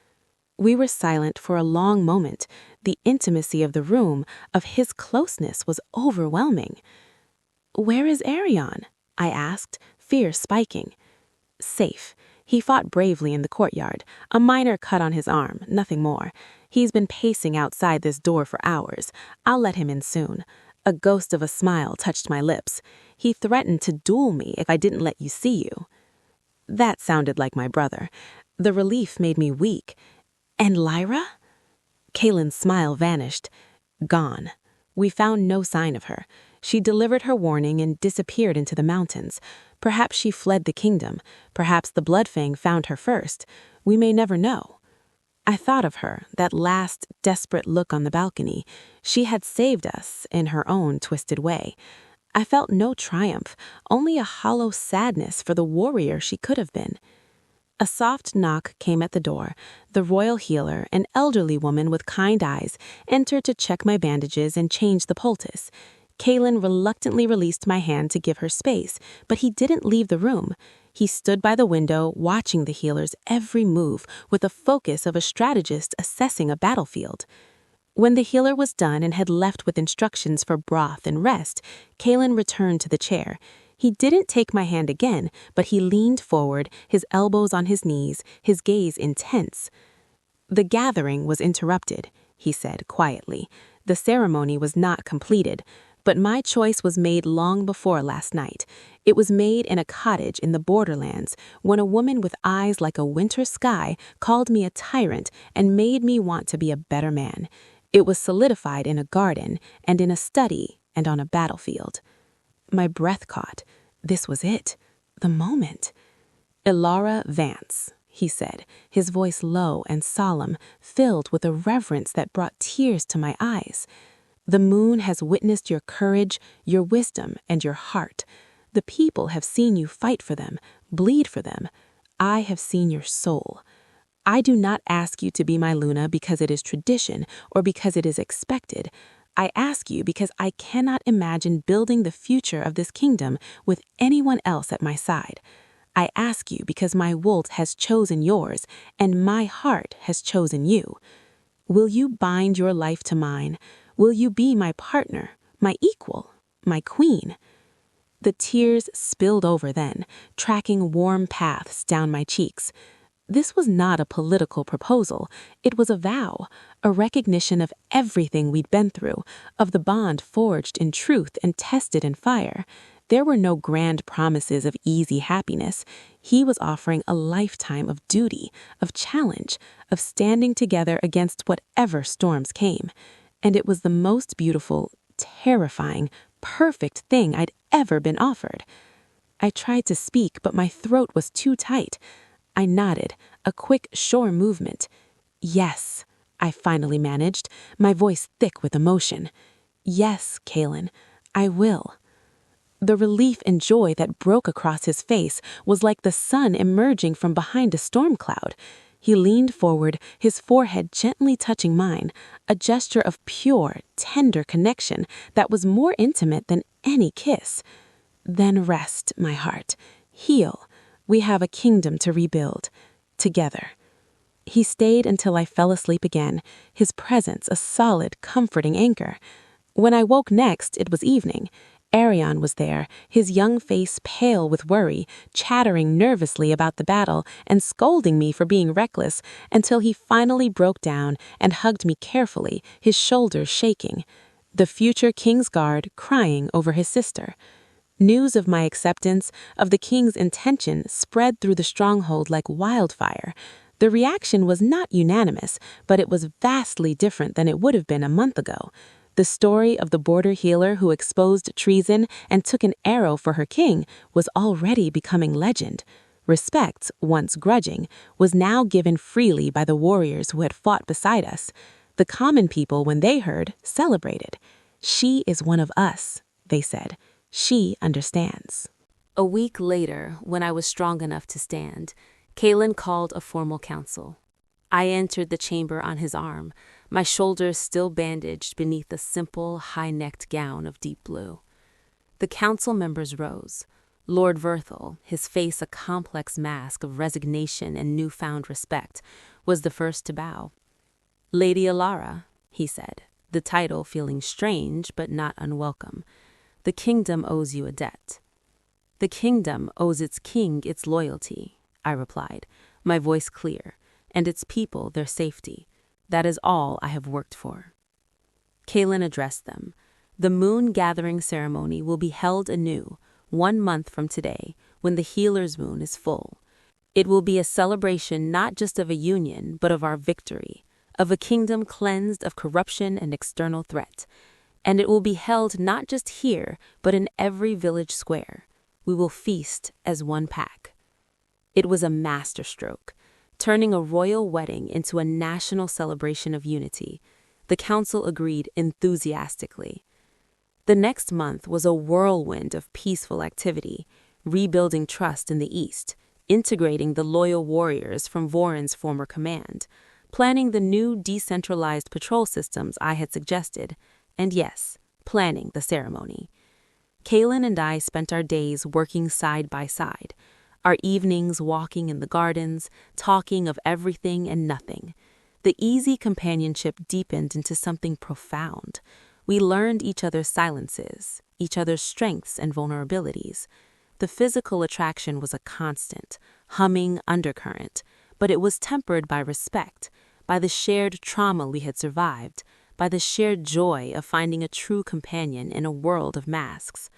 We were silent for a long moment. The intimacy of the room, of his closeness, was overwhelming. "Where is Arion?" I asked, fear spiking. "Safe. He fought bravely in the courtyard. A minor cut on his arm, nothing more. He's been pacing outside this door for hours. I'll let him in soon." A ghost of a smile touched my lips. "He threatened to duel me if I didn't let you see you." That sounded like my brother. The relief made me weak. "And Lyra?" Kaylin's smile vanished. Gone. We found no sign of her. She delivered her warning and disappeared into the mountains. Perhaps she fled the kingdom. Perhaps the Bloodfang found her first. We may never know. I thought of her, that last desperate look on the balcony. She had saved us in her own twisted way. I felt no triumph, only a hollow sadness for the warrior she could have been. A soft knock came at the door. The royal healer, an elderly woman with kind eyes, entered to check my bandages and change the poultice. Kaylin reluctantly released my hand to give her space, but he didn't leave the room. He stood by the window, watching the healer's every move with the focus of a strategist assessing a battlefield. When the healer was done and had left with instructions for broth and rest, Kaylin returned to the chair. He didn't take my hand again, but he leaned forward, his elbows on his knees, his gaze intense. "The gathering was interrupted," he said quietly. "The ceremony was not completed, but my choice was made long before last night. It was made in a cottage in the borderlands when a woman with eyes like a winter sky called me a tyrant and made me want to be a better man. It was solidified in a garden and in a study and on a battlefield." My breath caught. This was it. The moment. "Elara Vance," he said, his voice low and solemn, filled with a reverence that brought tears to my eyes. "The moon has witnessed your courage, your wisdom, and your heart. The people have seen you fight for them, bleed for them. I have seen your soul. I do not ask you to be my Luna because it is tradition or because it is expected. I ask you because I cannot imagine building the future of this kingdom with anyone else at my side. I ask you because my Wolt has chosen yours and my heart has chosen you. Will you bind your life to mine? Will you be my partner, my equal, my queen?" The tears spilled over then, tracking warm paths down my cheeks. This was not a political proposal. It was a vow, a recognition of everything we'd been through, of the bond forged in truth and tested in fire. There were no grand promises of easy happiness. He was offering a lifetime of duty, of challenge, of standing together against whatever storms came. And it was the most beautiful, terrifying, perfect thing I'd ever been offered. I tried to speak, but my throat was too tight. I nodded, a quick, sure movement. "Yes," I finally managed, my voice thick with emotion. "Yes, Kaylin, I will." The relief and joy that broke across his face was like the sun emerging from behind a storm cloud. He leaned forward, his forehead gently touching mine, a gesture of pure, tender connection that was more intimate than any kiss. "Then rest, my heart. Heal. We have a kingdom to rebuild. Together." He stayed until I fell asleep again, his presence a solid, comforting anchor. When I woke next, it was evening. Arion was there, his young face pale with worry, chattering nervously about the battle and scolding me for being reckless, until he finally broke down and hugged me carefully, his shoulders shaking. the future King's Guard crying over his sister. News of my acceptance, of the king's intention, spread through the stronghold like wildfire. The reaction was not unanimous, but it was vastly different than it would have been a month ago. The story of the border healer who exposed treason and took an arrow for her king was already becoming legend. Respect, once grudging, was now given freely by the warriors who had fought beside us. The common people, when they heard, celebrated. "She is one of us," they said. "She understands." A week later, when I was strong enough to stand, Kaelin called a formal council. I entered the chamber on his arm, my shoulders still bandaged beneath a simple, high-necked gown of deep blue. The council members rose. Lord Verthel, his face a complex mask of resignation and newfound respect, was the first to bow. "Lady Alara," he said, the title feeling strange but not unwelcome, "the kingdom owes you a debt." "The kingdom owes its king its loyalty," I replied, my voice clear, "and its people their safety. That is all I have worked for." Kaelin addressed them. "The moon gathering ceremony will be held anew 1 month from today, when the healer's moon is full. It will be a celebration not just of a union, but of our victory, of a kingdom cleansed of corruption and external threat. And it will be held not just here, but in every village square. We will feast as one pack." It was a masterstroke, turning a royal wedding into a national celebration of unity. The council agreed enthusiastically. The next month was a whirlwind of peaceful activity, rebuilding trust in the East, integrating the loyal warriors from Voron's former command, planning the new decentralized patrol systems I had suggested, and yes, planning the ceremony. Kaelin and I spent our days working side by side, our evenings walking in the gardens, talking of everything and nothing. The easy companionship deepened into something profound. We learned each other's silences, each other's strengths and vulnerabilities. The physical attraction was a constant, humming undercurrent, but it was tempered by respect, by the shared trauma we had survived, by the shared joy of finding a true companion in a world of masks.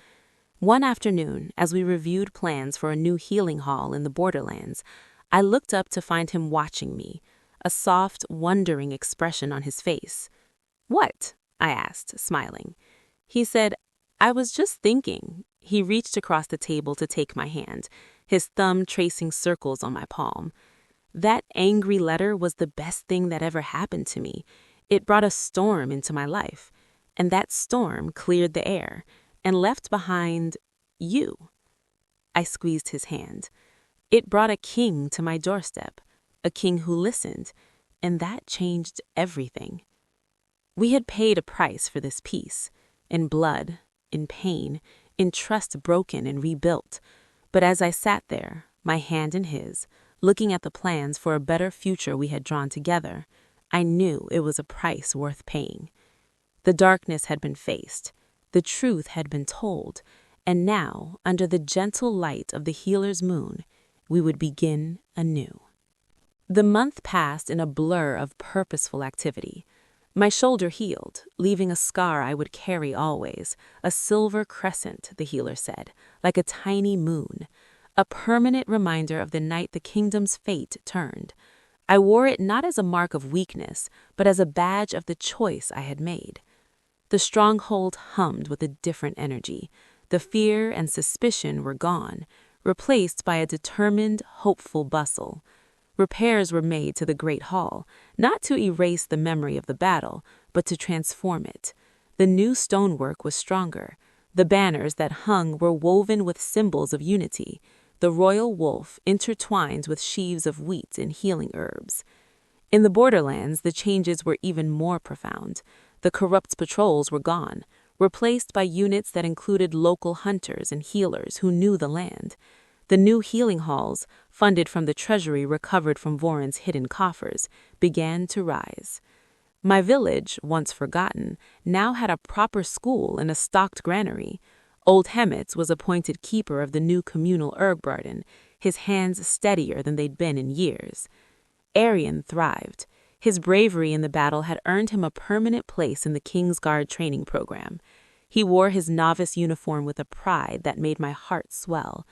One afternoon, as we reviewed plans for a new healing hall in the borderlands, I looked up to find him watching me, a soft, wondering expression on his face. "What?" I asked, smiling. He said, "I was just thinking." He reached across the table to take my hand, his thumb tracing circles on my palm. "That angry letter was the best thing that ever happened to me. It brought a storm into my life, and that storm cleared the air and left behind you." I squeezed his hand. "It brought a king to my doorstep, a king who listened, and that changed everything." We had paid a price for this peace, in blood, in pain, in trust broken and rebuilt. But as I sat there, my hand in his, looking at the plans for a better future we had drawn together, I knew it was a price worth paying. The darkness had been faced, the truth had been told, and now, under the gentle light of the healer's moon, we would begin anew. The month passed in a blur of purposeful activity. My shoulder healed, leaving a scar I would carry always, a silver crescent, the healer said, like a tiny moon, a permanent reminder of the night the kingdom's fate turned. I wore it not as a mark of weakness, but as a badge of the choice I had made. The stronghold hummed with a different energy. The fear and suspicion were gone, replaced by a determined, hopeful bustle. Repairs were made to the great hall, not to erase the memory of the battle, but to transform it. The new stonework was stronger. The banners that hung were woven with symbols of unity, the royal wolf intertwined with sheaves of wheat and healing herbs. In the borderlands, the changes were even more profound. The corrupt patrols were gone, replaced by units that included local hunters and healers who knew the land. The new healing halls, funded from the treasury recovered from Voron's hidden coffers, began to rise. My village, once forgotten, now had a proper school and a stocked granary. Old Hemetz was appointed keeper of the new communal herb garden, his hands steadier than they'd been in years. Arian thrived. His bravery in the battle had earned him a permanent place in the King's Guard training program. He wore his novice uniform with a pride that made my heart swell.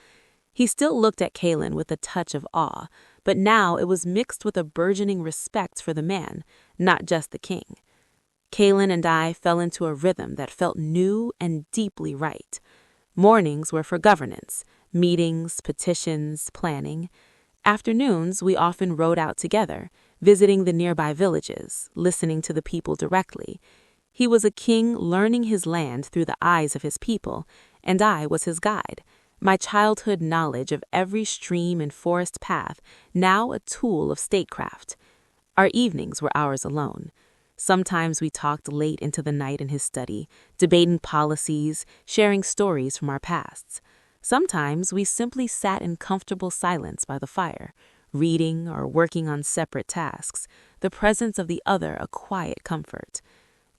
He still looked at Kalen with a touch of awe, but now it was mixed with a burgeoning respect for the man, not just the king. Kalen and I fell into a rhythm that felt new and deeply right. Mornings were for governance, meetings, petitions, planning. Afternoons, we often rode out together, visiting the nearby villages, listening to the people directly. He was a king learning his land through the eyes of his people, and I was his guide. My childhood knowledge of every stream and forest path, now a tool of statecraft. Our evenings were ours alone. Sometimes we talked late into the night in his study, debating policies, sharing stories from our pasts. Sometimes we simply sat in comfortable silence by the fire, reading or working on separate tasks, the presence of the other a quiet comfort.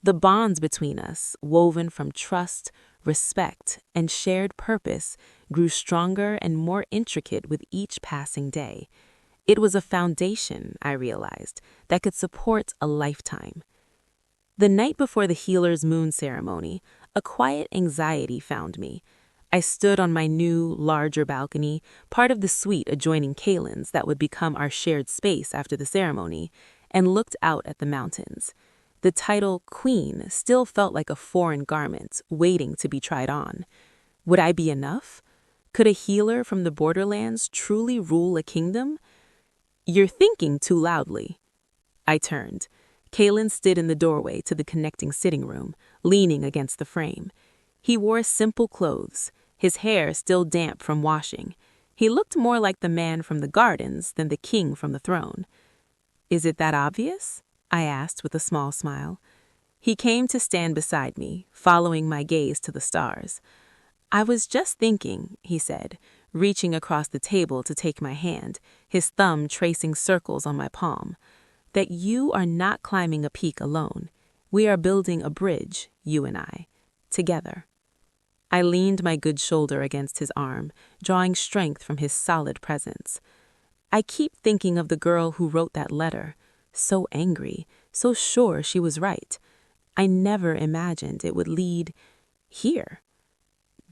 The bonds between us, woven from trust, respect, and shared purpose, grew stronger and more intricate with each passing day. It was a foundation, I realized, that could support a lifetime. The night before the Healer's Moon ceremony, a quiet anxiety found me. I stood on my new, larger balcony, part of the suite adjoining Kalen's that would become our shared space after the ceremony, and looked out at the mountains. The title Queen still felt like a foreign garment waiting to be tried on. Would I be enough? Could a healer from the borderlands truly rule a kingdom? "You're thinking too loudly." I turned. Kalen stood in the doorway to the connecting sitting room, leaning against the frame. He wore simple clothes, his hair still damp from washing. He looked more like the man from the gardens than the king from the throne. "Is it that obvious?" I asked with a small smile. He came to stand beside me, following my gaze to the stars. "I was just thinking," he said, reaching across the table to take my hand, his thumb tracing circles on my palm, "that you are not climbing a peak alone. We are building a bridge, you and I, together." I leaned my good shoulder against his arm, drawing strength from his solid presence. I keep thinking of the girl who wrote that letter, so angry, so sure she was right. I never imagined it would lead here.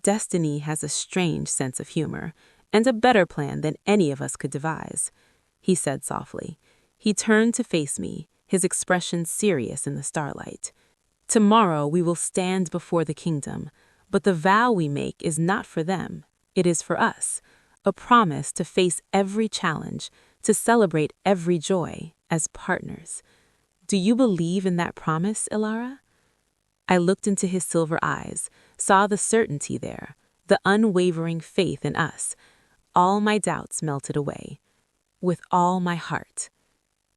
Destiny has a strange sense of humor, and a better plan than any of us could devise, he said softly. He turned to face me, his expression serious in the starlight. "Tomorrow we will stand before the kingdom, but the vow we make is not for them, it is for us, a promise to face every challenge, to celebrate every joy as partners. Do you believe in that promise, Ilara?" I looked into his silver eyes, saw the certainty there, the unwavering faith in us. All my doubts melted away. "With all my heart."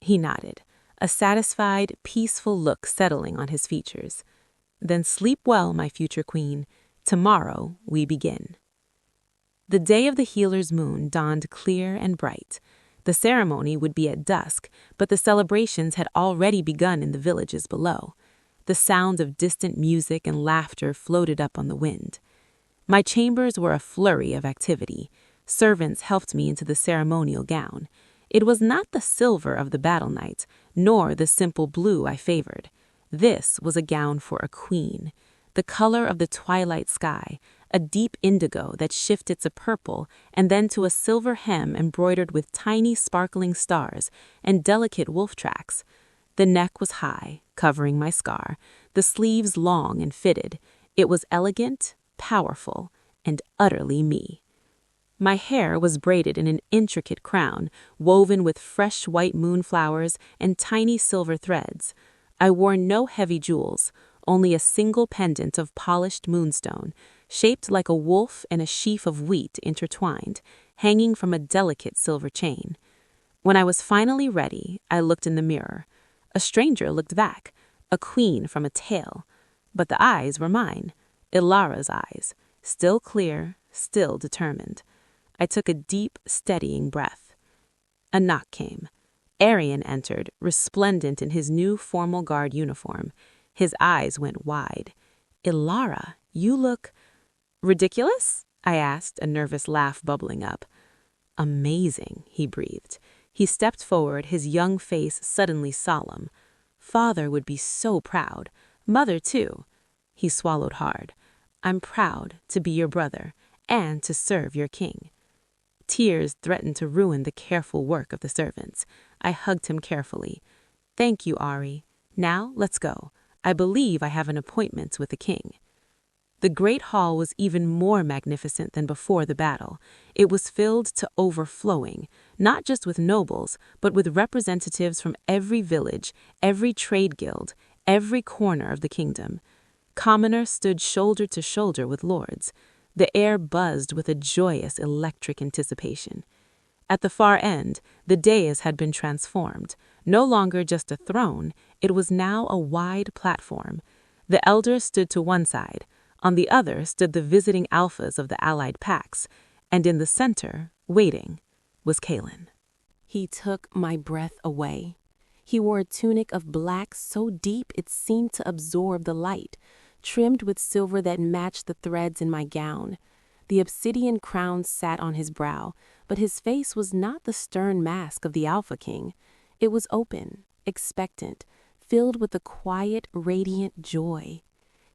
He nodded, a satisfied, peaceful look settling on his features. "Then sleep well, my future queen. Tomorrow we begin." The day of the Healer's Moon dawned clear and bright. The ceremony would be at dusk, but the celebrations had already begun in the villages below. The sound of distant music and laughter floated up on the wind. My chambers were a flurry of activity. Servants helped me into the ceremonial gown. It was not the silver of the battle knight, nor the simple blue I favored. This was a gown for a queen, the color of the twilight sky, a deep indigo that shifted to purple and then to a silver hem embroidered with tiny sparkling stars and delicate wolf tracks. The neck was high, covering my scar, the sleeves long and fitted. It was elegant, powerful, and utterly me. My hair was braided in an intricate crown, woven with fresh white moonflowers and tiny silver threads. I wore no heavy jewels, only a single pendant of polished moonstone, shaped like a wolf and a sheaf of wheat intertwined, hanging from a delicate silver chain. When I was finally ready, I looked in the mirror. A stranger looked back, a queen from a tale. But the eyes were mine, Ilara's eyes, still clear, still determined. I took a deep, steadying breath. A knock came. Arian entered, resplendent in his new formal guard uniform. His eyes went wide. "Ilara, you look—" "Ridiculous?" I asked, a nervous laugh bubbling up. "Amazing," he breathed. He stepped forward, his young face suddenly solemn. Father would be so proud. Mother, too. He swallowed hard. I'm proud to be your brother and to serve your king. Tears threatened to ruin the careful work of the servants. I hugged him carefully. Thank you, Ari. Now let's go. I believe I have an appointment with the king. The great hall was even more magnificent than before the battle. It was filled to overflowing, not just with nobles, but with representatives from every village, every trade guild, every corner of the kingdom. Commoners stood shoulder to shoulder with lords. The air buzzed with a joyous, electric anticipation. At the far end, the dais had been transformed. No longer just a throne, it was now a wide platform. The elders stood to one side. On the other stood the visiting alphas of the allied packs, and in the center, waiting, was Kalen. He took my breath away. He wore a tunic of black so deep it seemed to absorb the light, trimmed with silver that matched the threads in my gown. The obsidian crown sat on his brow, but his face was not the stern mask of the Alpha King. It was open, expectant, filled with a quiet, radiant joy.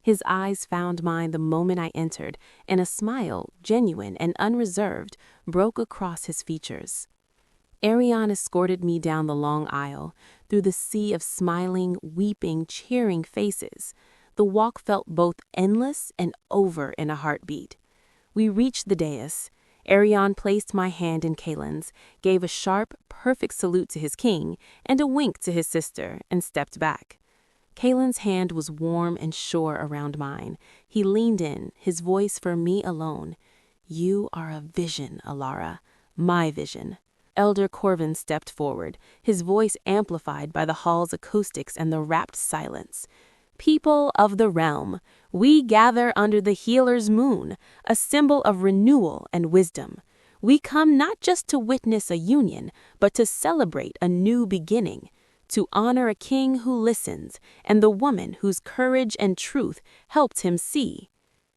His eyes found mine the moment I entered, and a smile, genuine and unreserved, broke across his features. Arion escorted me down the long aisle, through the sea of smiling, weeping, cheering faces. The walk felt both endless and over in a heartbeat. We reached the dais. Arion placed my hand in Kalen's, gave a sharp, perfect salute to his king, and a wink to his sister, and stepped back. Kalen's hand was warm and sure around mine. He leaned in, his voice for me alone. You are a vision, Alara. My vision. Elder Corvin stepped forward, his voice amplified by the hall's acoustics and the rapt silence. People of the realm, we gather under the healer's moon, a symbol of renewal and wisdom. We come not just to witness a union, but to celebrate a new beginning. To honor a king who listens, and the woman whose courage and truth helped him see.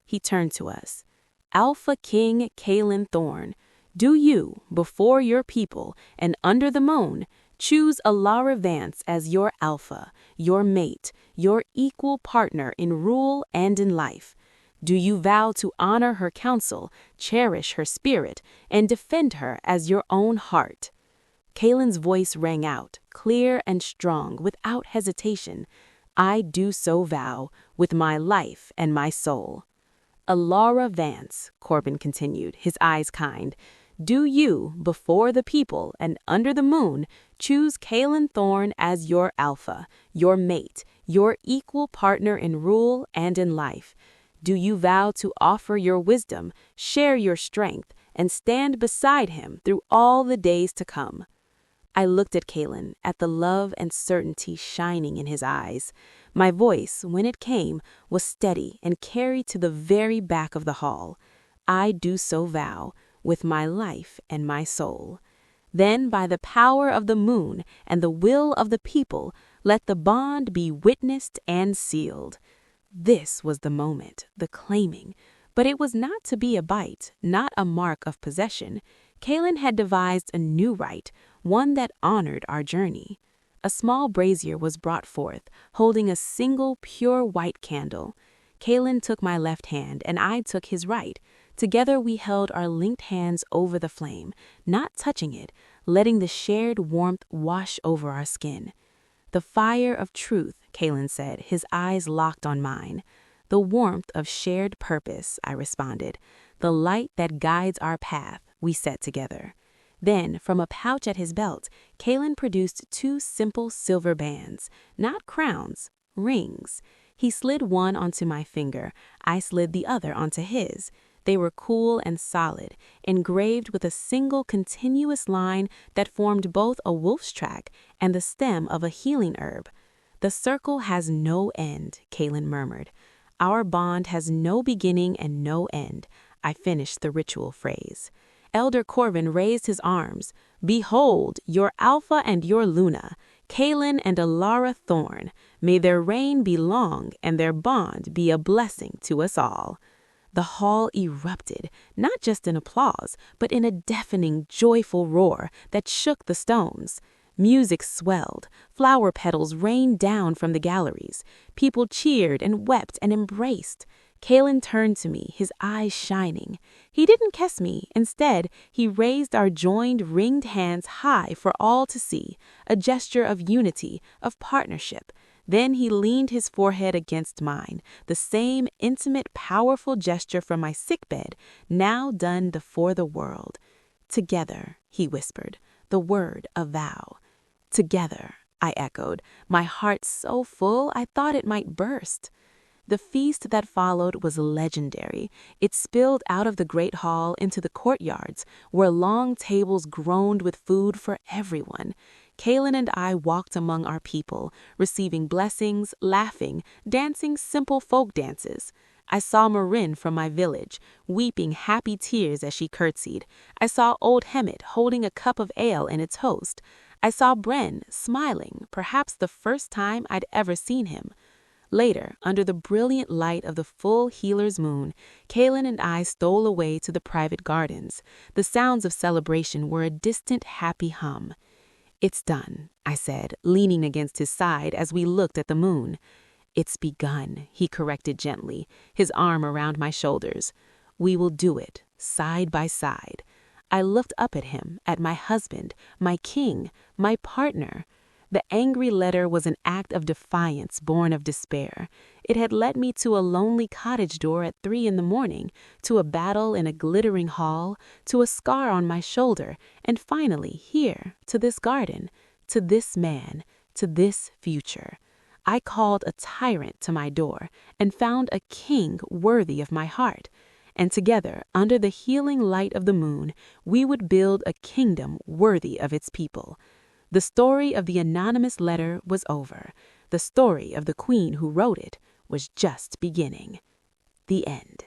He turned to us. Alpha King Kalen Thorn, do you, before your people and under the moon, choose Alara Vance as your alpha, your mate, your equal partner in rule and in life? Do you vow to honor her counsel, cherish her spirit, and defend her as your own heart? Kalen's voice rang out, clear and strong, without hesitation. I do so vow, with my life and my soul. Alara Vance, Corbin continued, his eyes kind, do you, before the people and under the moon, choose Kalen Thorn as your alpha, your mate, your equal partner in rule and in life? Do you vow to offer your wisdom, share your strength, and stand beside him through all the days to come? I looked at Kalen, at the love and certainty shining in his eyes. My voice, when it came, was steady and carried to the very back of the hall. I do so vow, with my life and my soul. Then, by the power of the moon and the will of the people, let the bond be witnessed and sealed. This was the moment, the claiming. But it was not to be a bite, not a mark of possession. Kalen had devised a new rite, one that honored our journey. A small brazier was brought forth, holding a single pure white candle. Kalen took my left hand, and I took his right. Together we held our linked hands over the flame, not touching it, letting the shared warmth wash over our skin. The fire of truth, Kalen said, his eyes locked on mine. The warmth of shared purpose, I responded. The light that guides our path, we said together. Then, from a pouch at his belt, Kalen produced 2 simple silver bands, not crowns, rings. He slid one onto my finger. I slid the other onto his. They were cool and solid, engraved with a single continuous line that formed both a wolf's track and the stem of a healing herb. The circle has no end, Kalen murmured. Our bond has no beginning and no end. I finished the ritual phrase. Elder Corvin raised his arms. Behold, your Alpha and your Luna, Kalen and Alara Thorn. May their reign be long and their bond be a blessing to us all. The hall erupted, not just in applause, but in a deafening, joyful roar that shook the stones. Music swelled, flower petals rained down from the galleries. People cheered and wept and embraced. Kalen turned to me, his eyes shining. He didn't kiss me. Instead, he raised our joined, ringed hands high for all to see, a gesture of unity, of partnership. Then he leaned his forehead against mine, the same intimate, powerful gesture from my sickbed, now done before the world. Together, he whispered, the word a vow. Together, I echoed, my heart so full I thought it might burst. The feast that followed was legendary. It spilled out of the great hall into the courtyards, where long tables groaned with food for everyone. Kalen and I walked among our people, receiving blessings, laughing, dancing simple folk dances. I saw Marin from my village, weeping happy tears as she curtsied. I saw old Hemet holding a cup of ale in its host. I saw Bren smiling, perhaps the first time I'd ever seen him. Later, under the brilliant light of the full healer's moon, Kalen and I stole away to the private gardens. The sounds of celebration were a distant, happy hum. "It's done," I said, leaning against his side as we looked at the moon. "It's begun," he corrected gently, his arm around my shoulders. "We will do it, side by side." I looked up at him, at my husband, my king, my partner. The angry letter was an act of defiance born of despair. It had led me to a lonely cottage door at 3 a.m, to a battle in a glittering hall, to a scar on my shoulder, and finally here, to this garden, to this man, to this future. I called a tyrant to my door and found a king worthy of my heart. And together, under the healing light of the moon, we would build a kingdom worthy of its people. The story of the anonymous letter was over. The story of the queen who wrote it was just beginning. The end.